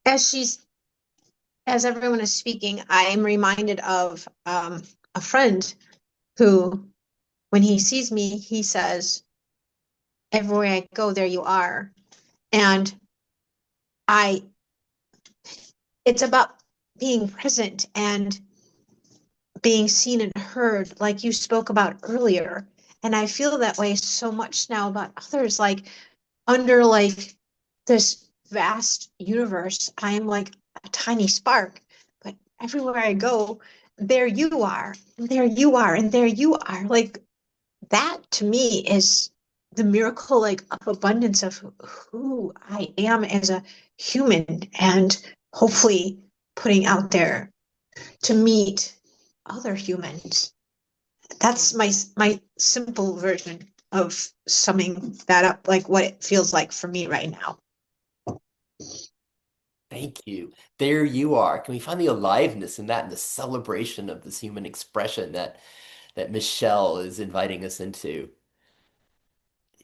As everyone is speaking, I am reminded of a friend who, when he sees me, he says, everywhere I go, there you are. And it's about being present and being seen and heard, like you spoke about earlier. And I feel that way so much now about others, like under like this vast universe, I am like a tiny spark, but everywhere I go, there you are, and there you are, and there you are. Like that to me is the miracle, like of abundance of who I am as a human, and hopefully putting out there to meet other humans. That's my simple version of summing that up, like what it feels like for me right now. Thank you. There you are. Can we find the aliveness in that and the celebration of this human expression that Michelle is inviting us into.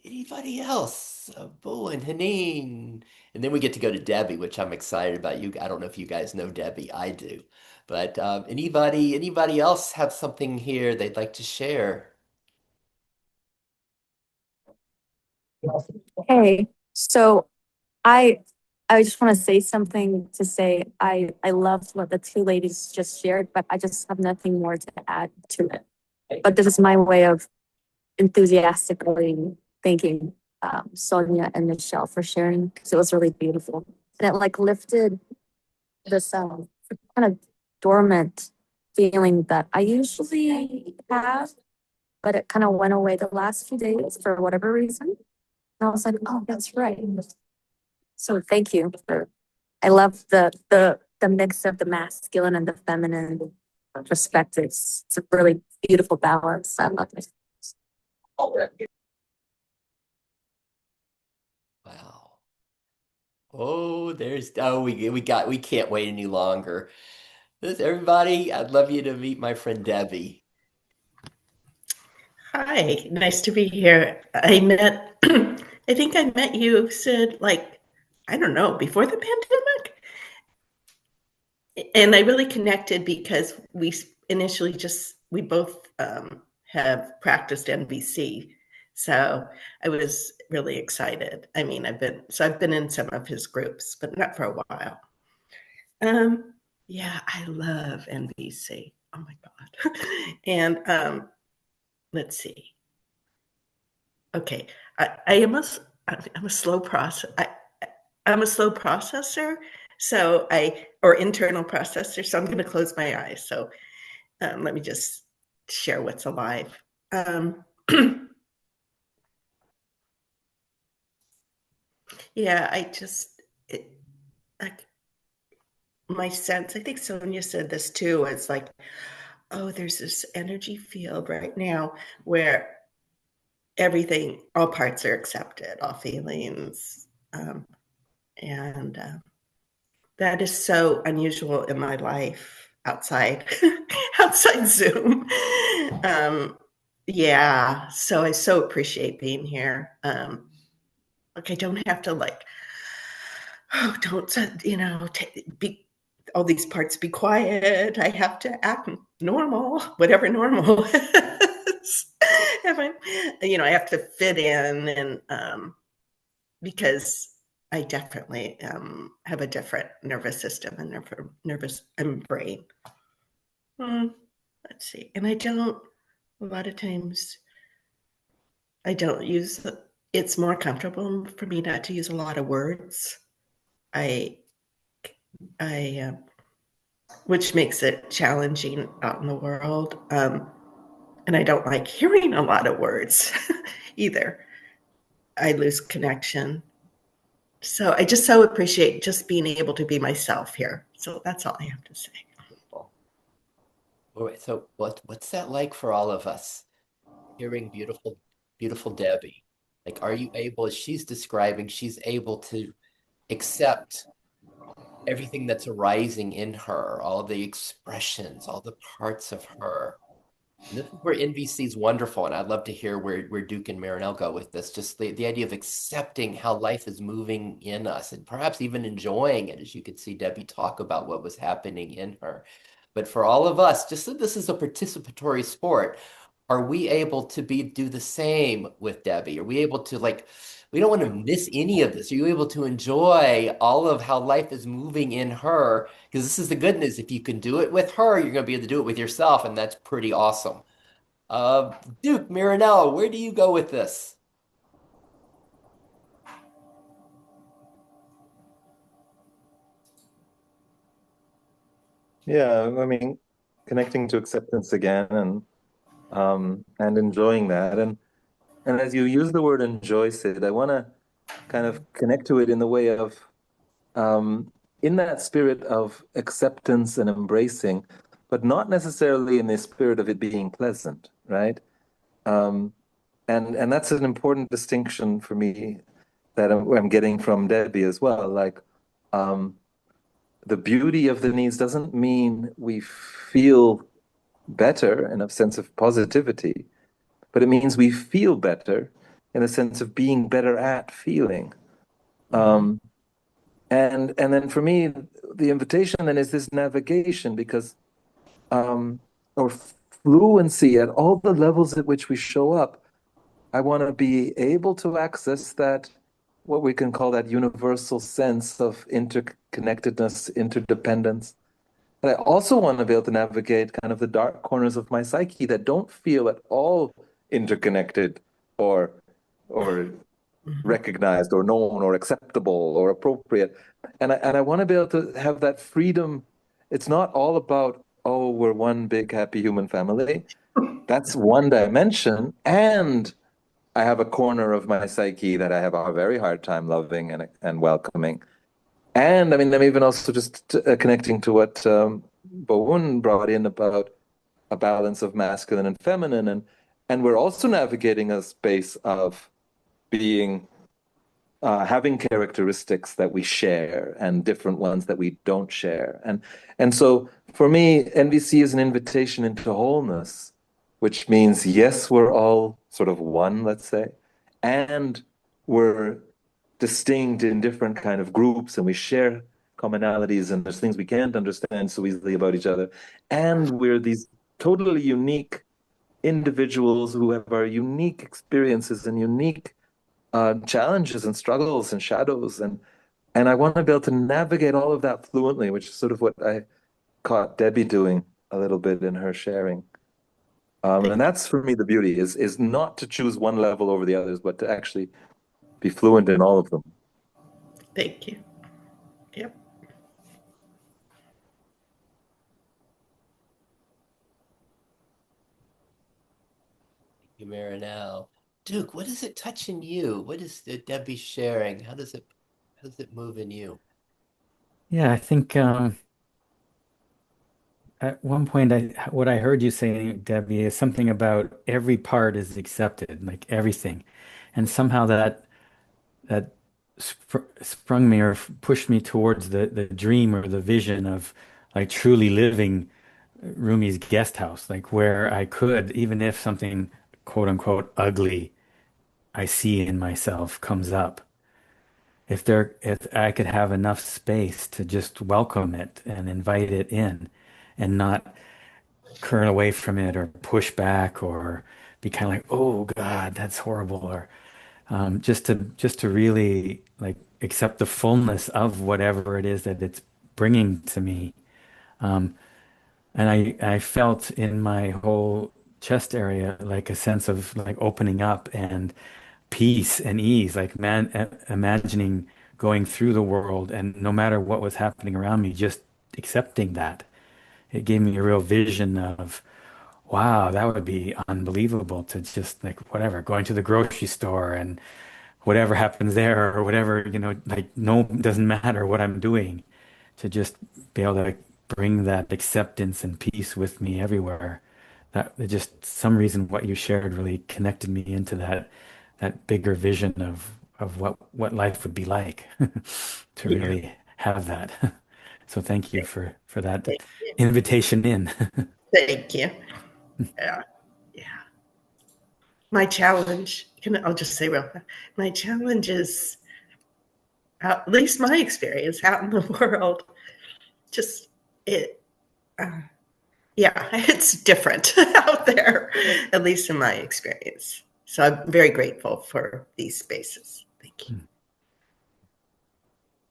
Anybody else? Bo and Haneen. And then we get to go to Debbie, which I'm excited about. I don't know if you guys know Debbie. I do. But anybody else have something here they'd like to share? Hey, so I I just want to say something to say I loved what the two ladies just shared, but I just have nothing more to add to it. But this is my way of enthusiastically thanking Sonia and Michelle for sharing because it was really beautiful. And it like lifted this kind of dormant feeling that I usually have, but it kind of went away the last few days for whatever reason. And I was like, oh, that's right. So thank you for, I love the mix of the masculine and the feminine perspectives. It's a really beautiful balance. I love it. Wow. Oh, we can't wait any longer. Everybody, I'd love you to meet my friend Debbie. Hi, nice to be here. I think I met you, Sid, like, I don't know, before the pandemic. And I really connected because we initially we both have practiced NVC. So I was really excited. I mean, I've been in some of his groups, but not for a while. Yeah, I love NVC. Oh my God. And let's see. Okay, I'm a slow process. I'm a slow processor, or internal processor. So I'm going to close my eyes. So let me just share what's alive. Yeah, my sense. I think Sonia said this too. It's like, oh, there's this energy field right now where everything, all parts are accepted, all feelings, and that is so unusual in my life outside outside Zoom. Yeah, so I so appreciate being here. Like I don't have to don't be all these parts be quiet. I have to act normal, whatever normal is. I have to fit in, and because I definitely have a different nervous system and nervous brain. Let's see. And a lot of times, I don't use, it's more comfortable for me not to use a lot of words. Which makes it challenging out in the world. And I don't like hearing a lot of words either. I lose connection. So I just so appreciate just being able to be myself here. So that's all I have to say. All right, so what's that like for all of us? Hearing beautiful Debbie. Like, are you able, as she's describing, she's able to accept everything that's arising in her, all the expressions, all the parts of her. And this is where NVC is wonderful, and I'd love to hear where Duke and Mironel go with this. Just the idea of accepting how life is moving in us, and perhaps even enjoying it, as you could see Debbie talk about what was happening in her. But for all of us, just that this is a participatory sport, are we able to do the same with Debbie? Are we able to we don't want to miss any of this. Are you able to enjoy all of how life is moving in her? Because this is the good news. If you can do it with her, you're going to be able to do it with yourself, and that's pretty awesome. Duke, Mironel, where do you go with this? Yeah, I mean, connecting to acceptance again and enjoying that. And as you use the word enjoy, Sid, I want to kind of connect to it in the way of in that spirit of acceptance and embracing, but not necessarily in the spirit of it being pleasant, right? And that's an important distinction for me that I'm getting from Debbie as well. Like, the beauty of the needs doesn't mean we feel better in a sense of positivity, but it means we feel better in a sense of being better at feeling. And then for me, the invitation then is this navigation, because or fluency at all the levels at which we show up. I want to be able to access that, what we can call that universal sense of interconnectedness, interdependence. But I also want to be able to navigate kind of the dark corners of my psyche that don't feel at all interconnected or recognized or known or acceptable or appropriate. And I want to be able to have that freedom. It's not all about, oh, we're one big happy human family. That's one dimension. And I have a corner of my psyche that I have a very hard time loving and welcoming. And I mean, I'm even also just connecting to what Bowen brought in about a balance of masculine and feminine. And we're also navigating a space of being having characteristics that we share and different ones that we don't share. And so for me, NVC is an invitation into wholeness, which means, yes, we're all sort of one, let's say, and we're distinct in different kind of groups, and we share commonalities, and there's things we can't understand so easily about each other. And we're these totally unique individuals who have our unique experiences and unique challenges and struggles and shadows, and I want to be able to navigate all of that fluently, which is sort of what I caught Debbie doing a little bit in her sharing. And that's for me the beauty is not to choose one level over the others, but to actually be fluent in all of them. Thank you. Yep. Thank you, Mironel. Duke, what is it touching you? What is Debbie sharing? How does it move in you? Yeah, I think at one point, what I heard you say, Debbie, is something about every part is accepted, like everything, and somehow that sprung me or pushed me towards the dream or the vision of like truly living Rumi's guest house, like where I could, even if something quote unquote ugly I see in myself comes up, if I could have enough space to just welcome it and invite it in and not curl away from it or push back or be kind of like, oh God, that's horrible, or just to really like accept the fullness of whatever it is that it's bringing to me. And I felt in my whole chest area like a sense of like opening up and peace and ease, like imagining going through the world and no matter what was happening around me, just accepting that. It gave me a real vision of, wow, that would be unbelievable to just like whatever, going to the grocery store and whatever happens there or whatever, like no, doesn't matter what I'm doing, to just be able to bring that acceptance and peace with me everywhere. That just some reason what you shared really connected me into that bigger vision of what life would be like to Yeah. really have that. So thank you for that Thank you. invitation in. Thank you. Yeah. Yeah. My challenge, I'll just say real quick, my challenge is, at least my experience out in the world, just yeah, it's different out there, at least in my experience. So I'm very grateful for these spaces. Thank you.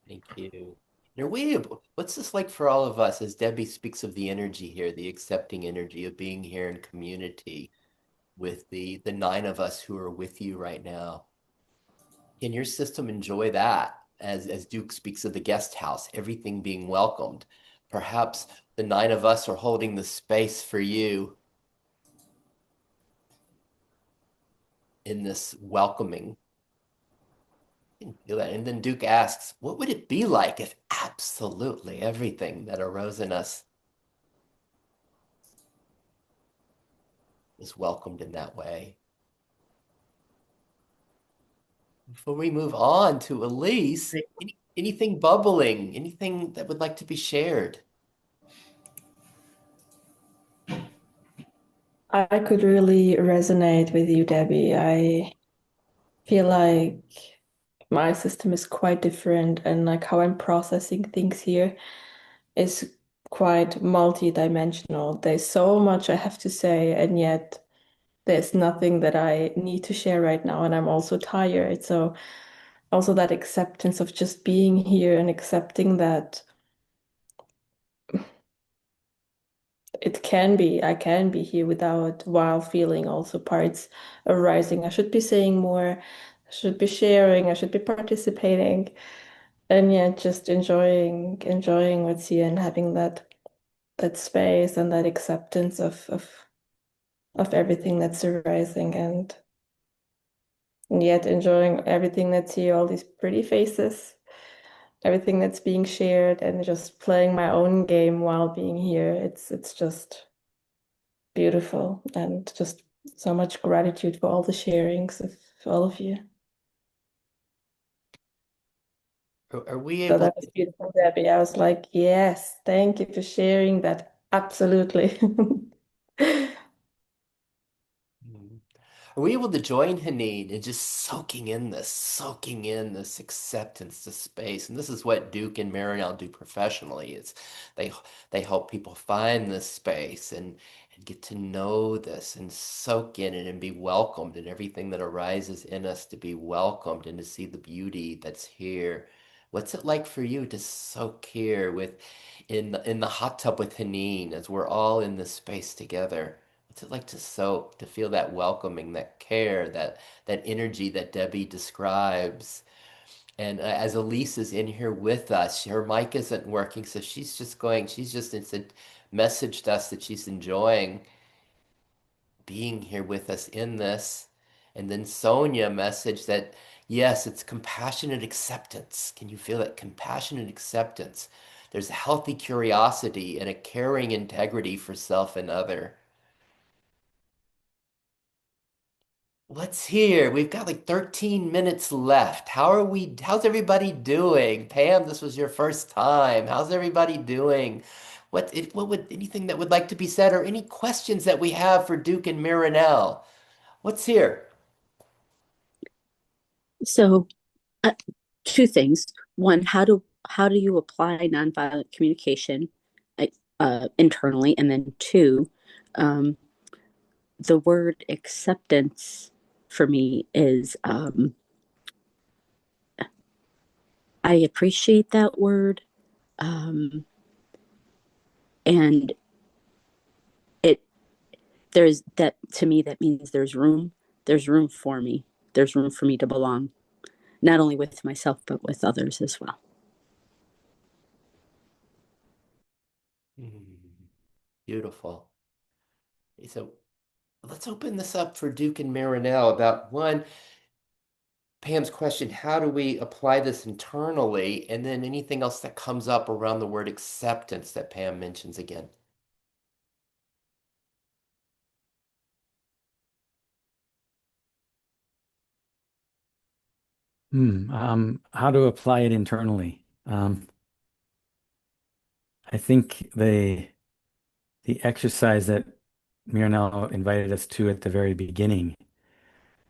Thank you. What's this like for all of us as Debbie speaks of the energy here, the accepting energy of being here in community with the 9 of us who are with you right now? Can your system enjoy that as Duke speaks of the guest house, everything being welcomed? Perhaps the 9 of us are holding the space for you in this welcoming. Feel that. And then Duke asks, what would it be like if absolutely everything that arose in us was welcomed in that way? Before we move on to Elise, anything bubbling, anything that would like to be shared? I could really resonate with you, Debbie. I feel like my system is quite different, and like how I'm processing things here is quite multi-dimensional. There's so much I have to say, and yet there's nothing that I need to share right now, and I'm also tired. So also that acceptance of just being here and accepting that I can be here without while feeling also parts arising. I should be saying more, I should be sharing, I should be participating, and yet just enjoying what's here and having that space and that acceptance of everything that's arising, and yet enjoying everything that's here, all these pretty faces, everything that's being shared, and just playing my own game while being here. It's just beautiful, and just so much gratitude for all the sharings of all of you. Are we So able that was beautiful, Debbie. I was like, yes, thank you for sharing that. Absolutely. Are we able to join Haneen in just soaking in this acceptance, this space? And this is what Duke and Marinelle do professionally. It's they they help people find this space and get to know this and soak in it and be welcomed and everything that arises in us to be welcomed and to see the beauty that's here. What's it like for you to soak here with in the hot tub with Haneen as we're all in this space together? What's it like to soak, to feel that welcoming, that care, that energy that Debbie describes? And as Elise is in here with us, her mic isn't working, so she's just messaged us that she's enjoying being here with us in this. And then Sonia messaged that, yes, it's compassionate acceptance. Can you feel that compassionate acceptance? There's a healthy curiosity and a caring integrity for self and other. Let's hear. We've got like 13 minutes left. How's everybody doing? Pam, this was your first time. How's everybody doing? What would anything that would like to be said or any questions that we have for Duke and Marinelle? What's here? So, two things. One, how do you apply nonviolent communication internally? And then two, um, the word acceptance for me is I appreciate that word, and it there's that to me that means there's room for me, there's room for me to belong, not only with myself but with others as well. Beautiful. So let's open this up for Duke and Marinelle about one, Pam's question, how do we apply this internally? And then anything else that comes up around the word acceptance that Pam mentions again. How to apply it internally? I think the exercise that Mironel invited us to at the very beginning,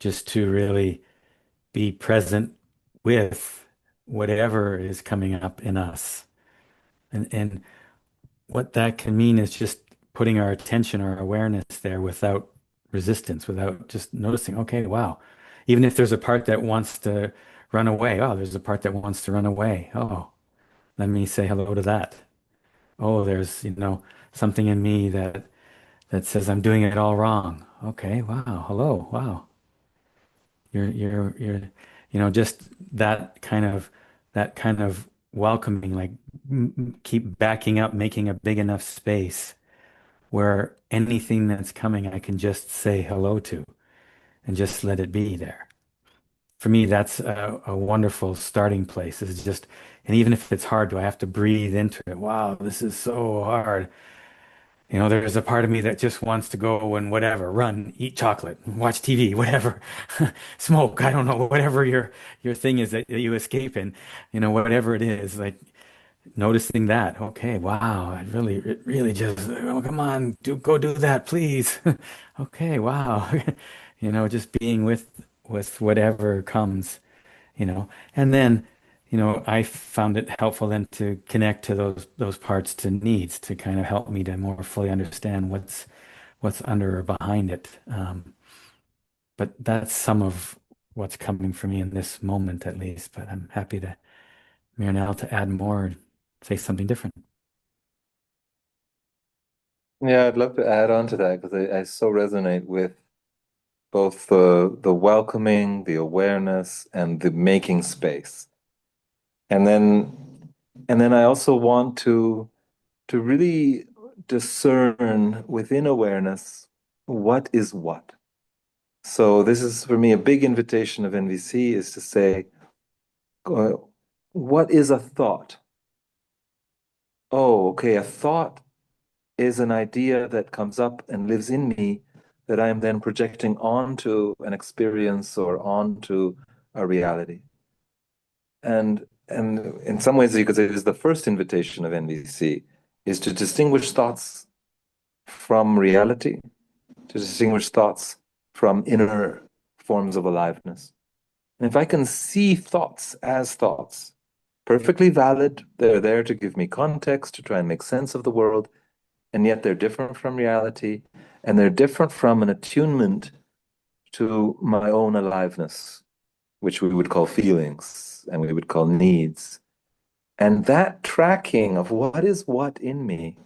just to really be present with whatever is coming up in us. And what that can mean is just putting our attention, our awareness there without resistance, without just noticing, okay, wow. Even if there's a part that wants to run away, oh, there's a part that wants to run away. Oh, let me say hello to that. Oh, there's, something in me that says I'm doing it all wrong. Okay, wow, hello, wow. You're, just that kind of welcoming, like keep backing up, making a big enough space where anything that's coming, I can just say hello to and just let it be there. For me, that's a wonderful starting place. Is just, and even if it's hard, do I have to breathe into it? Wow, this is so hard. There's a part of me that just wants to go and whatever, run, eat chocolate, watch TV, whatever, smoke. I don't know, whatever your thing is that you escape in, whatever it is, like noticing that. Okay, wow, it really just, oh, come on, go do that, please. Okay, wow. Just being with whatever comes, and then, I found it helpful then to connect to those parts to needs to kind of help me to more fully understand what's under or behind it. But that's some of what's coming for me in this moment, at least. But I'm happy to, Mironel, to add more, say something different. Yeah, I'd love to add on to that because I so resonate with both the welcoming, the awareness, and the making space. And then I also want to really discern within awareness what is what. So this is for me a big invitation of NVC is to say, uh, what is a thought? Oh, okay, a thought is an idea that comes up and lives in me that I am then projecting onto an experience or onto a reality. And in some ways, you could say it is the first invitation of NVC is to distinguish thoughts from reality, to distinguish thoughts from inner forms of aliveness. And if I can see thoughts as thoughts, perfectly valid, they're there to give me context, to try and make sense of the world, and yet they're different from reality, and they're different from an attunement to my own aliveness, which we would call feelings and we would call needs. And that tracking of what is what in me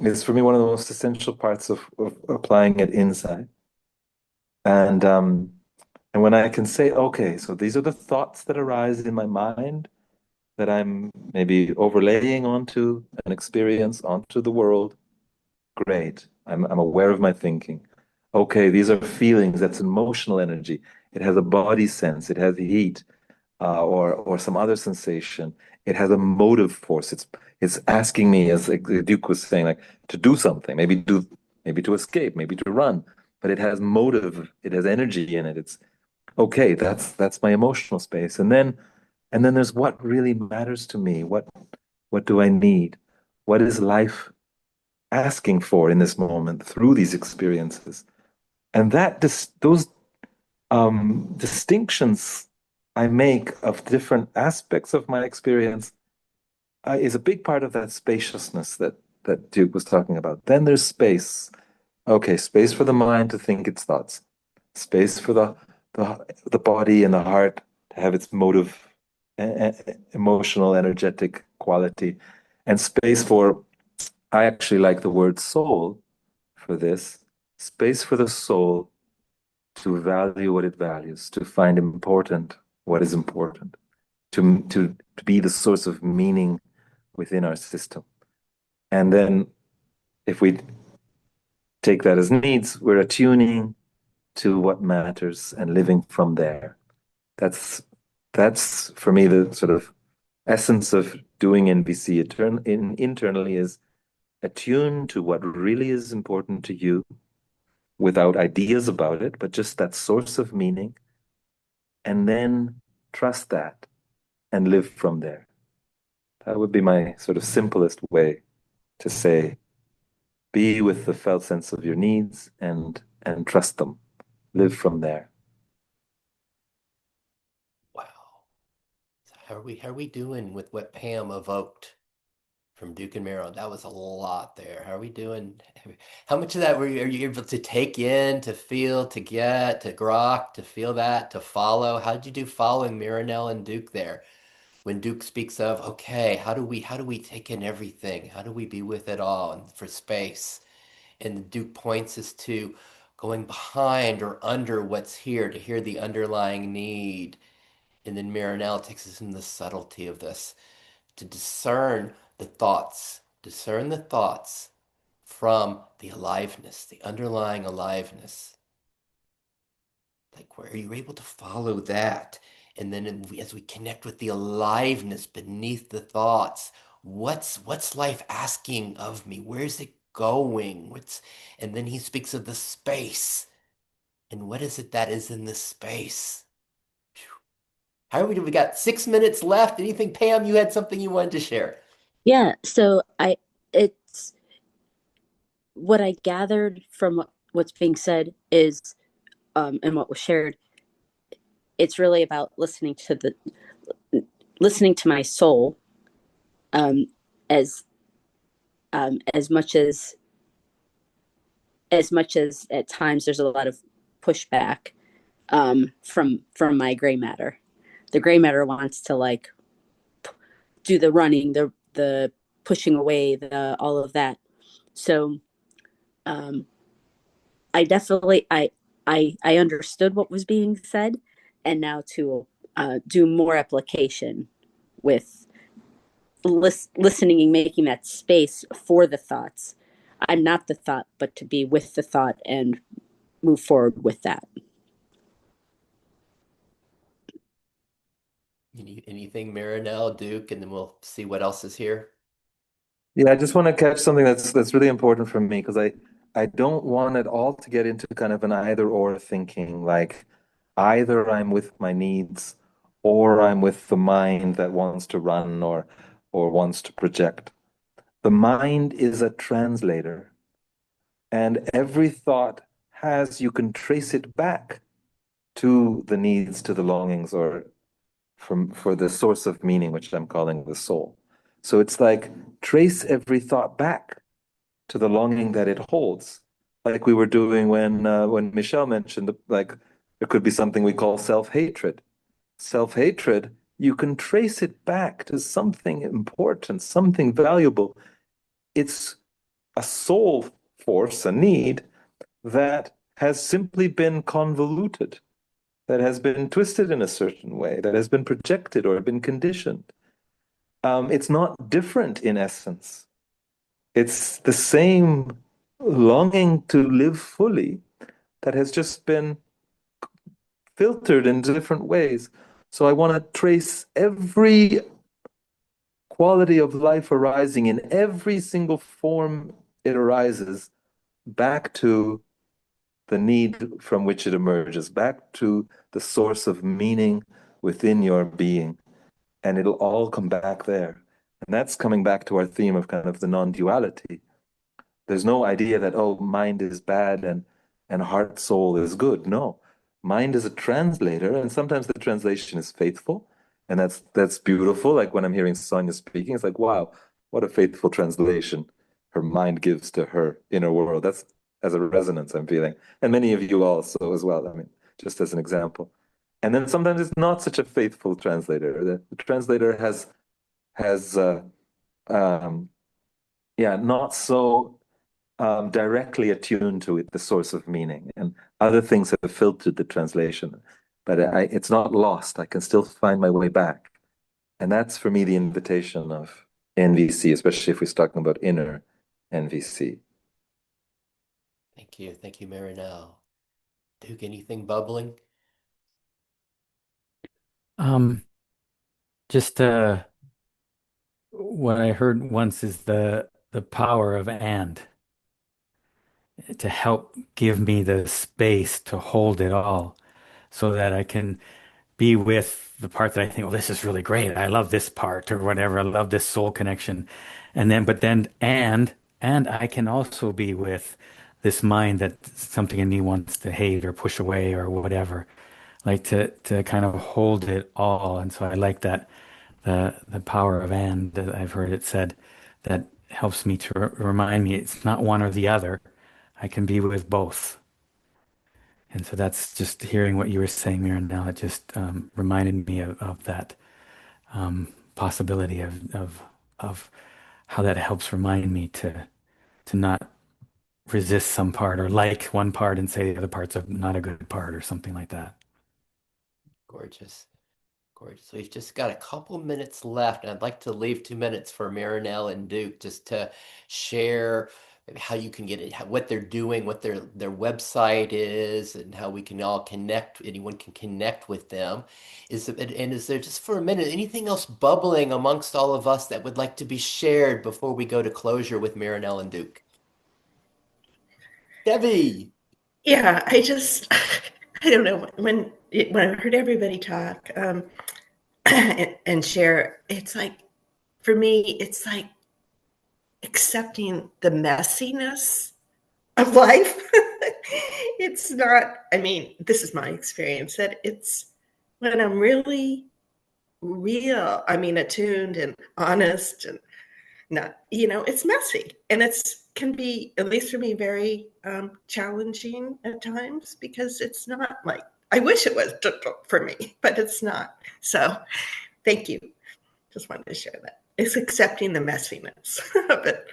is for me one of the most essential parts of applying it inside. And when I can say, okay, so these are the thoughts that arise in my mind that I'm maybe overlaying onto an experience, onto the world, great. I'm aware of my thinking. Okay, these are feelings, that's emotional energy. It has a body sense, it has heat, or some other sensation. It has a motive force. It's asking me, as like Duke was saying, like to do something, maybe to escape, maybe to run. But it has motive, it has energy in it. It's okay, that's my emotional space. And then there's what really matters to me. What do I need? What is life asking for in this moment through these experiences? And those distinctions I make of different aspects of my experience is a big part of that spaciousness that Duke was talking about. Then there's space. Okay, space for the mind to think its thoughts, space for the body and the heart to have its motive, emotional, energetic quality, and space for, I actually like the word soul for this, space for the soul to value what it values, to find important what is important, to be the source of meaning within our system. And then if we take that as needs, we're attuning to what matters and living from there. That's for me the sort of essence of doing NVC internally is attune to what really is important to you without ideas about it, but just that source of meaning, and then trust that and live from there. That would be my sort of simplest way to say, be with the felt sense of your needs and trust them. Live from there. Wow. So how are we doing with what Pam evoked from Duke and Miro? That was a lot there. How are we doing? How much of that are you able to take in, to feel, to get, to grok, to feel that, to follow? How did you do following Mironel and Duke there? When Duke speaks of, okay, how do we take in everything? How do we be with it all and for space? And Duke points us to going behind or under what's here to hear the underlying need. And then Mironel takes us in the subtlety of this to discern the thoughts from the aliveness, the underlying aliveness. Like, where are you able to follow that? And then as we connect with the aliveness beneath the thoughts, what's life asking of me? Where's it going? And then he speaks of the space. And what is it that is in the space? How are we doing? We got 6 minutes left. Anything, Pam, you had something you wanted to share? Yeah, so it's what I gathered from what's being said is, and what was shared, it's really about listening to my soul, um, as as much as at times there's a lot of pushback, from my gray matter. The gray matter wants to like do the running, the pushing away, the all of that. So, um, I definitely I understood what was being said, and now to do more application with listening and making that space for the thoughts. I'm not the thought, but to be with the thought and move forward with that. Anything, Mironel, Duke, and then we'll see what else is here. Yeah, I just want to catch something that's really important for me because I don't want it all to get into kind of an either or thinking, like either I'm with my needs or I'm with the mind that wants to run or wants to project. The mind is a translator, and every thought has, you can trace it back to the needs, to the longings, or for the source of meaning, which I'm calling the soul. So it's like trace every thought back to the longing that it holds, like we were doing when Michelle mentioned like there could be something we call self-hatred. Self-hatred, you can trace it back to something important, something valuable. It's a soul force, a need that has simply been convoluted, that has been twisted in a certain way, that has been projected or been conditioned. It's not different in essence. It's the same longing to live fully that has just been filtered in different ways. So I want to trace every quality of life arising in every single form it arises back to the need from which it emerges, back to the source of meaning within your being. And it'll all come back there. And that's coming back to our theme of kind of the non-duality. There's no idea that, oh, mind is bad and heart soul is good. No. Mind is a translator, and sometimes the translation is faithful. And that's beautiful. Like when I'm hearing Sonia speaking, it's like, wow, what a faithful translation her mind gives to her inner world. That's as a resonance I'm feeling. And many of you also as well. I mean, just as an example. And then sometimes it's not such a faithful translator. The translator has not so directly attuned to it, the source of meaning, and other things have filtered the translation. But it's not lost. I can still find my way back, and that's for me the invitation of NVC, especially if we're talking about inner NVC. Thank you, Mironel. Duke, anything bubbling? Just what I heard once is the power of and to help give me the space to hold it all so that I can be with the part that I think, well, this is really great. I love this part or whatever. I love this soul connection. And I can also be with this mind that something in me wants to hate or push away or whatever, like to kind of hold it all. And so I like that the power of and that I've heard it said that helps me to remind me it's not one or the other. I can be with both. And so that's just hearing what you were saying, Miriam. Now it just reminded me of that possibility of how that helps remind me to not resist some part or like one part and say the other part's not a good part or something like that. Gorgeous. Gorgeous. We've just got a couple minutes left, and I'd like to leave 2 minutes for Mironel and Duke just to share maybe how you can get it, what they're doing, what their website is, and how we can all connect. Anyone can connect with them. Is there just for a minute anything else bubbling amongst all of us that would like to be shared before we go to closure with Mironel and Duke? Debbie. Yeah, I just I don't know when I heard everybody talk. and share. It's like, for me, it's like accepting the messiness of life. It's not, I mean, this is my experience, that it's when I'm really real, I mean, attuned and honest and not, it's messy, and it's can be, at least for me, very challenging at times, because it's not like, I wish it was for me, but it's not. So thank you. Just wanted to share that. It's accepting the messiness of it.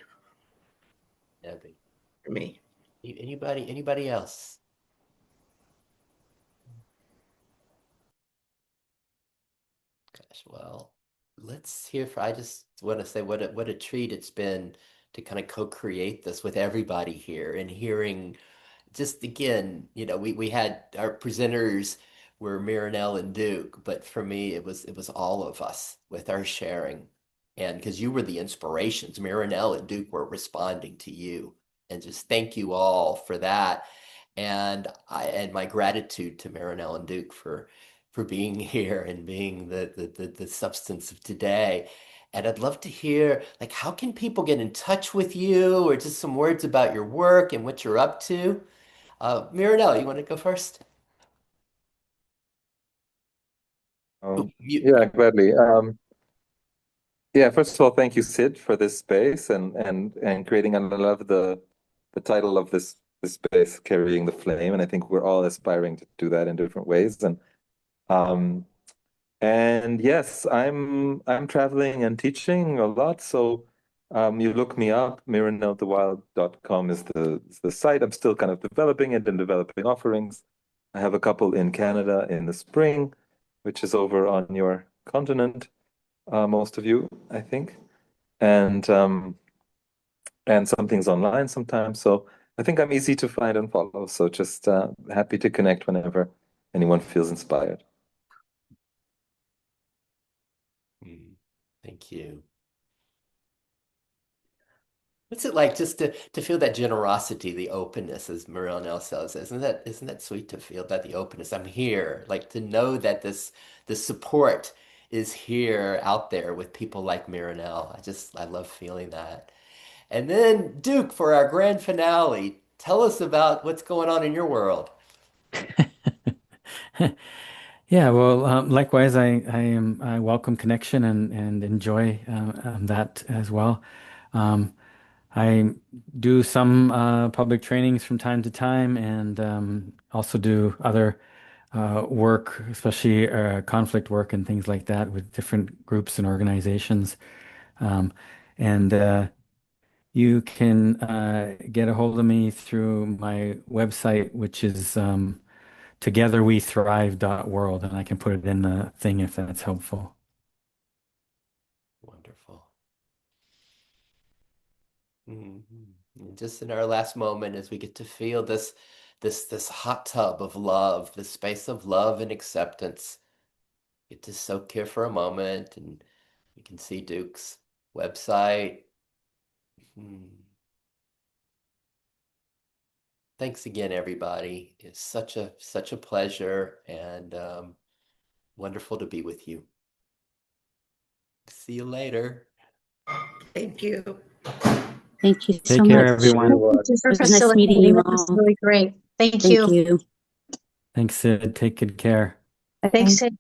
Debbie. For me. Anybody else? Gosh, well, let's hear I just want to say what a treat it's been to kind of co-create this with everybody here, and hearing just again, we had our presenters were Mironel and Duke, but for me it was all of us with our sharing. And because you were the inspirations, Mironel and Duke were responding to you. And just thank you all for that. And my gratitude to Mironel and Duke for being here and being the substance of today. And I'd love to hear, like, how can people get in touch with you, or just some words about your work and what you're up to? Mironel, you want to go first? Yeah, gladly. Yeah, first of all, thank you, Sid, for this space and creating. And I love the title of this space, Carrying the Flame. And I think we're all aspiring to do that in different ways. And yes, I'm traveling and teaching a lot. So you look me up, mironeldewilde.com is the site. I'm still kind of developing it and developing offerings. I have a couple in Canada in the spring, which is over on your continent, most of you, I think. And some things online sometimes. So I think I'm easy to find and follow. So just happy to connect whenever anyone feels inspired. Thank you. What's it like just to feel that generosity, the openness, as Mironel says? Isn't that sweet to feel that, the openness? I'm here, like, to know that this support is here out there with people like Mironel. I love feeling that. And then Duke, for our grand finale, tell us about what's going on in your world. Yeah, well, likewise, I welcome connection and enjoy that as well. I do some public trainings from time to time, and also do other work, especially conflict work and things like that, with different groups and organizations. And you can get a hold of me through my website, which is togetherwethrive.world, and I can put it in the thing if that's helpful. Wonderful. Just in our last moment, as we get to feel this hot tub of love, this space of love and acceptance, get to soak here for a moment, and we can see Duke's website. Thanks again, everybody. It's such a pleasure, and wonderful to be with you. See you later. Thank you. Thank you Take so care, much. everyone. Thank you for It was nice meeting facilitating. you That was all. really great. Thank Thank you. you. Thanks, Sid. Take good care. Thanks, Sid.